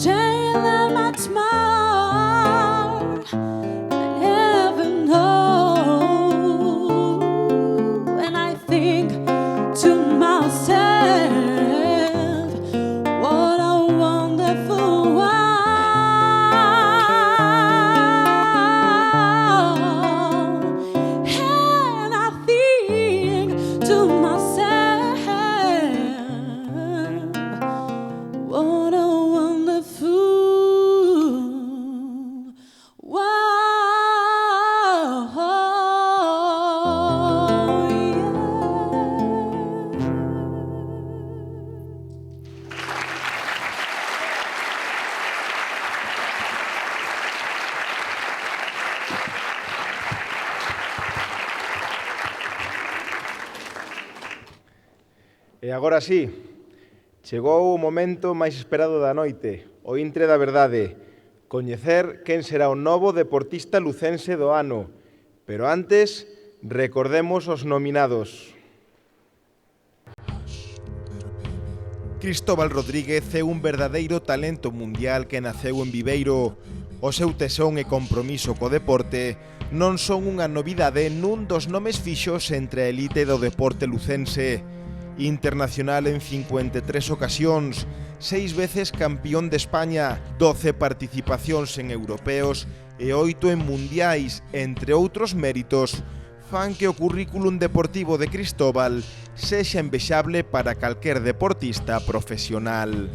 They learn much more than I ever know, and I think to myself, what a wonderful world. And I think to myself, what a wonderful E agora sí, chegou o momento máis esperado da noite, o intre da verdade, coñecer quen será o novo deportista lucense do ano. Pero antes, recordemos os nominados. Cristóbal Rodríguez é un verdadeiro talento mundial que naceu en Viveiro. O seu tesón e compromiso co deporte non son unha novidade nun dos nomes fixos entre a elite do deporte lucense. Internacional en 53 ocasións, 6 veces campeón de España, 12 participacións en europeos e 8 en mundiais, entre outros méritos, fan que o currículum deportivo de Cristóbal sexa envexable para calquer deportista profesional.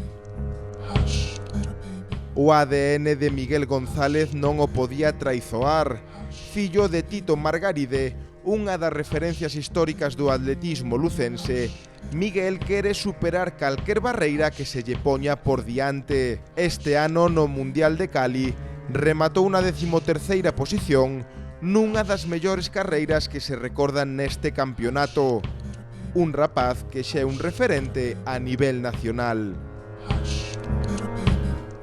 O ADN de Miguel González non o podía traizoar. Fillo de Tito Margaride, unha das referencias históricas do atletismo lucense, Miguel quere superar calquer barreira que se lle poña por diante. Este ano no Mundial de Cali rematou na 13ª posición nunha das mellores carreiras que se recordan neste campeonato. Un rapaz que xa é un referente a nivel nacional.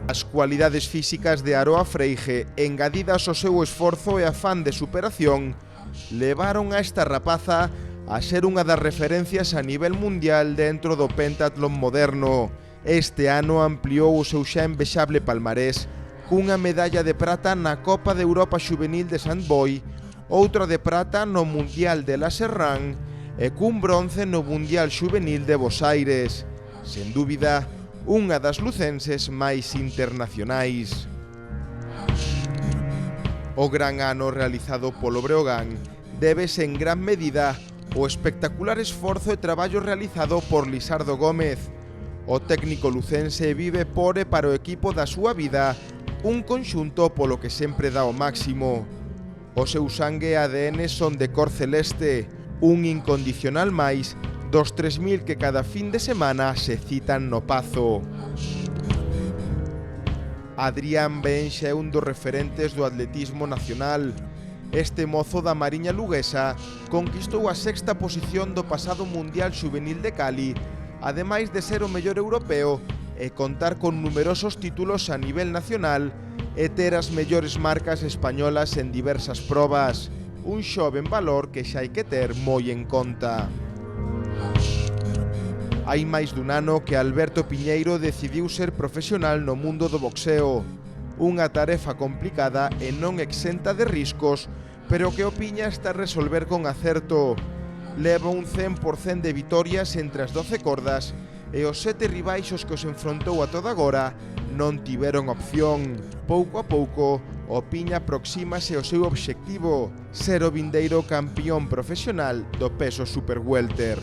As cualidades físicas de Aroa Freige, engadidas ao seu esforzo e afán de superación, levaron a esta rapaza a ser unha das referencias a nivel mundial dentro do pentatlón moderno. Este ano ampliou o seu xa envexable palmarés cunha medalla de prata na Copa de Europa Xuvenil de Sant Boi, outra de prata no Mundial de La Serrán e cun bronce no Mundial Xuvenil de Bos Aires. Sen dúbida, unha das lucenses máis internacionais. O gran ano realizado polo Breogán débese en gran medida ao espectacular esforzo e traballo realizado por Lisardo Gómez. O técnico lucense vive por e para o equipo da súa vida un conxunto polo que sempre dá o máximo. O seu sangue e ADN son de cor celeste, un incondicional máis dos 3.000 que cada fin de semana se citan no Pazo. Adrián Benxa é un dos referentes do atletismo nacional. Este mozo da Mariña luguesa conquistou a 6ª posición do pasado Mundial Xuvenil de Cali, ademais de ser o mellor europeo e contar con numerosos títulos a nivel nacional e ter as mellores marcas españolas en diversas probas. Un xoven valor que xa hai que ter moi en conta. Hai máis dun ano que Alberto Piñeiro decidiu ser profesional no mundo do boxeo. Unha tarefa complicada e non exenta de riscos, pero que o Piña está a resolver con acerto. Leva un 100% de vitorias entre as 12 cordas e os 7 rivais os que os enfrontou a toda agora non tiveron opción. Pouco a pouco, o Piña aproxímase ao seu obxectivo, ser o vindeiro campión profesional do peso super welter.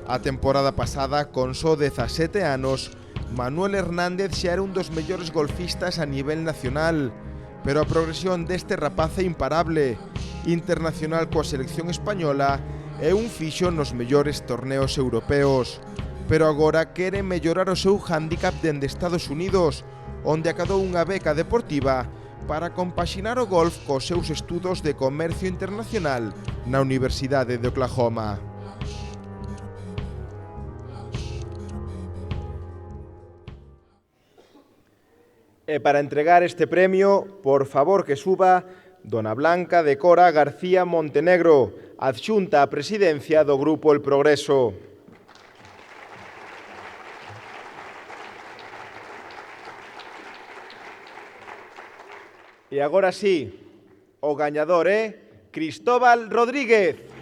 A temporada pasada, con só 17 anos, Manuel Hernández xa era un dos mellores golfistas a nivel nacional, pero a progresión deste rapaz é imparable, internacional coa selección española e un fixo nos mellores torneos europeos. Pero agora quere mellorar o seu hándicap dende Estados Unidos, onde acadou unha beca deportiva para compaxinar o golf cos seus estudos de comercio internacional na Universidade de Oklahoma. E para entregar este premio, por favor que suba dona Blanca de Cora García Montenegro, adxunta á presidencia do Grupo El Progreso. E agora sí, o gañador é Cristóbal Rodríguez.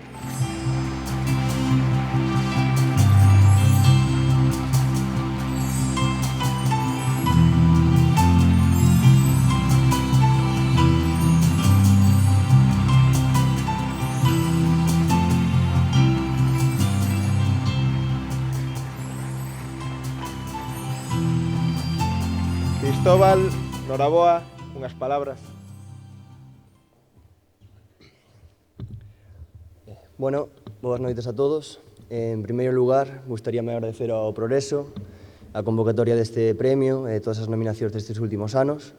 Cristóbal, noraboa, unhas palabras. Bueno, boas noites a todos. En primeiro lugar, gustaríame agradecer ao Progreso a convocatoria deste premio e todas as nominacións destes últimos anos.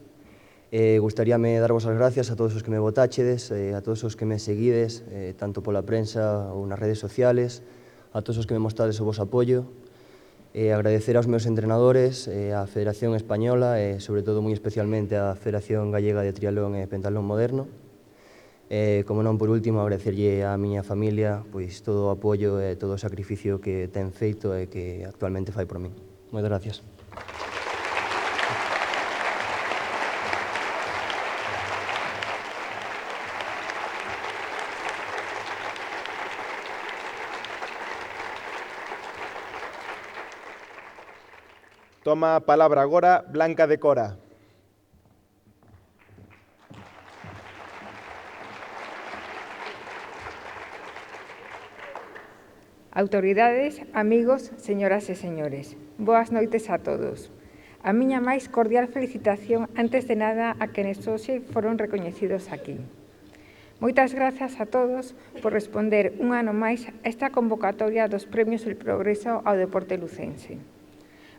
Gustaríame darvos as gracias a todos os que me votáchedes, a todos os que me seguides, tanto pola prensa ou nas redes sociales, a todos os que me mostrades o vosso apoio. Agradecer aos meus entrenadores, á Federación Española e, sobre todo, moi especialmente á Federación Gallega de Triatlón e Pentalón Moderno. Como non, por último, agradecerlle á miña familia pois todo o apoio e todo o sacrificio que ten feito e que actualmente fai por min. Moitas gracias. Toma a palabra agora Blanca de Cora. Autoridades, amigos, señoras e señores, boas noites a todos. A miña máis cordial felicitación antes de nada a quenes hoxe foron recoñecidos aquí. Moitas grazas a todos por responder un ano máis a esta convocatoria dos Premios El Progreso ao deporte lucense.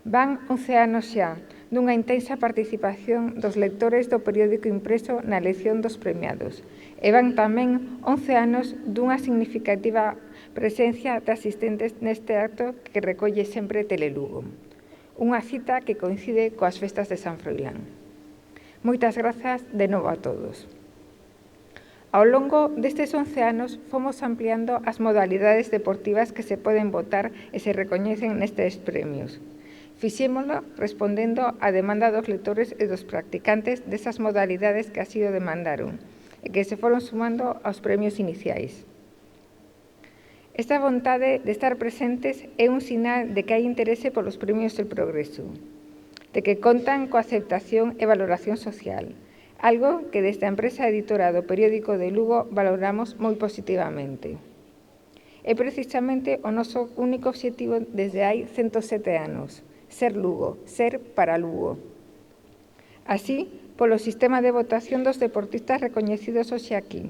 Van 11 anos xa dunha intensa participación dos lectores do periódico impreso na elección dos premiados e van tamén 11 anos dunha significativa presencia de asistentes neste acto que recolle sempre Telelugo. Unha cita que coincide coas festas de San Froilán. Moitas grazas de novo a todos. Ao longo destes 11 anos fomos ampliando as modalidades deportivas que se poden votar e se recoñecen nestes premios. Fixémolo respondendo á demanda dos lectores e dos practicantes desas modalidades que así o demandaron e que se foron sumando aos premios iniciais. Esta vontade de estar presentes é un sinal de que hai interese polos premios del Progreso, de que contan coa aceptación e valoración social, algo que desde a empresa editora do periódico de Lugo valoramos moi positivamente. É precisamente o noso único obxectivo desde hai 107 anos, ser Lugo, ser para Lugo. Así, polo sistema de votación dos deportistas recoñecidos hoxe aquí,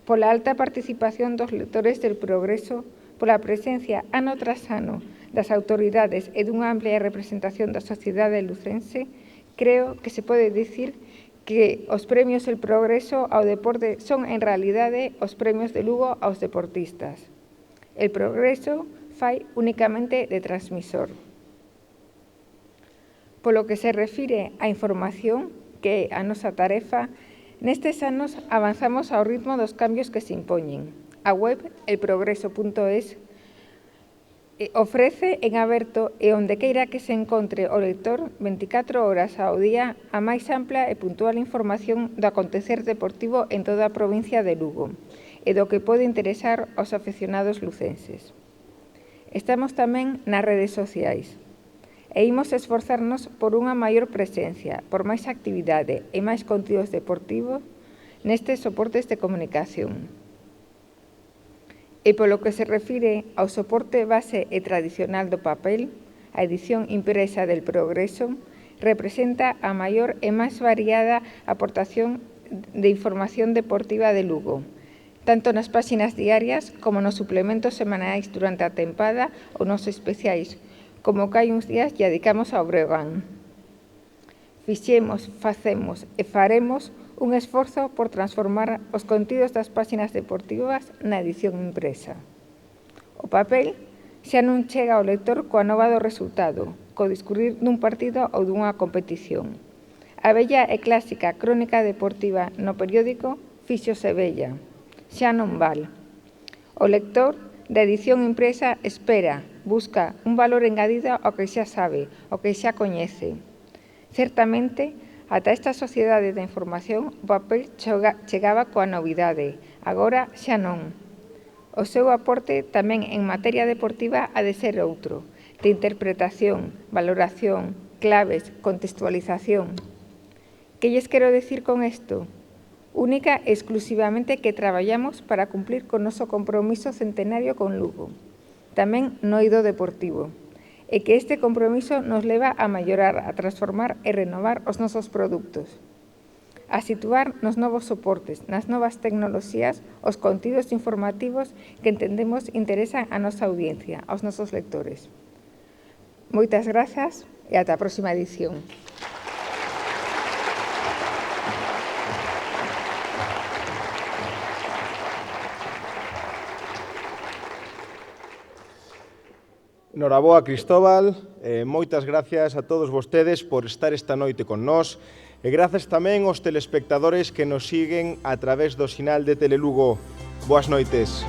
pola alta participación dos lectores del Progreso, pola presencia ano tras ano das autoridades e dunha amplia representación da sociedade lucense, creo que se pode dicir que os premios El Progreso ao deporte son en realidade os premios de Lugo aos deportistas. El Progreso fai únicamente de transmisor. Polo que se refire á información, que é a nosa tarefa, nestes anos avanzamos ao ritmo dos cambios que se impoñen. A web elprogreso.es ofrece en aberto e onde queira que se encontre o lector 24 horas ao día a máis ampla e puntual información do acontecer deportivo en toda a provincia de Lugo e do que pode interesar aos aficionados lucenses. Estamos tamén nas redes sociais e imos esforzarnos por unha maior presencia, por máis actividade e máis contidos deportivos nestes soportes de comunicación. E polo que se refire ao soporte base e tradicional do papel, a edición impresa del Progreso representa a maior e máis variada aportación de información deportiva de Lugo, tanto nas páxinas diarias como nos suplementos semanais durante a tempada ou nos especiais, como que hai uns días lle dedicamos ao Breogán. Fixemos, facemos e faremos un esforzo por transformar os contidos das páxinas deportivas na edición impresa. O papel xa non chega ao lector coa nova do resultado, co discurrir dun partido ou dunha competición. A bella e clásica crónica deportiva no periódico fíxose bella, xa non val. O lector da edición impresa espera, busca un valor engadido ao que xa sabe, ao que xa coñece. Certamente, ata esta sociedade da información, o papel chegaba coa novidade, agora xa non. O seu aporte tamén en materia deportiva ha de ser outro, de interpretación, valoración, claves, contextualización. Que lles quero decir con isto? Única e exclusivamente que traballamos para cumplir con noso compromiso centenario con Lugo, tamén no eido deportivo, e que este compromiso nos leva a mellorar, a transformar e renovar os nosos produtos, a situar nos novos soportes, nas novas tecnoloxías, os contidos informativos que entendemos interesan a nosa audiencia, aos nosos lectores. Moitas grazas e ata a próxima edición. Noraboa, Cristóbal, moitas gracias a todos vostedes por estar esta noite con nós e grazas tamén aos telespectadores que nos siguen a través do sinal de Telelugo. Boas noites.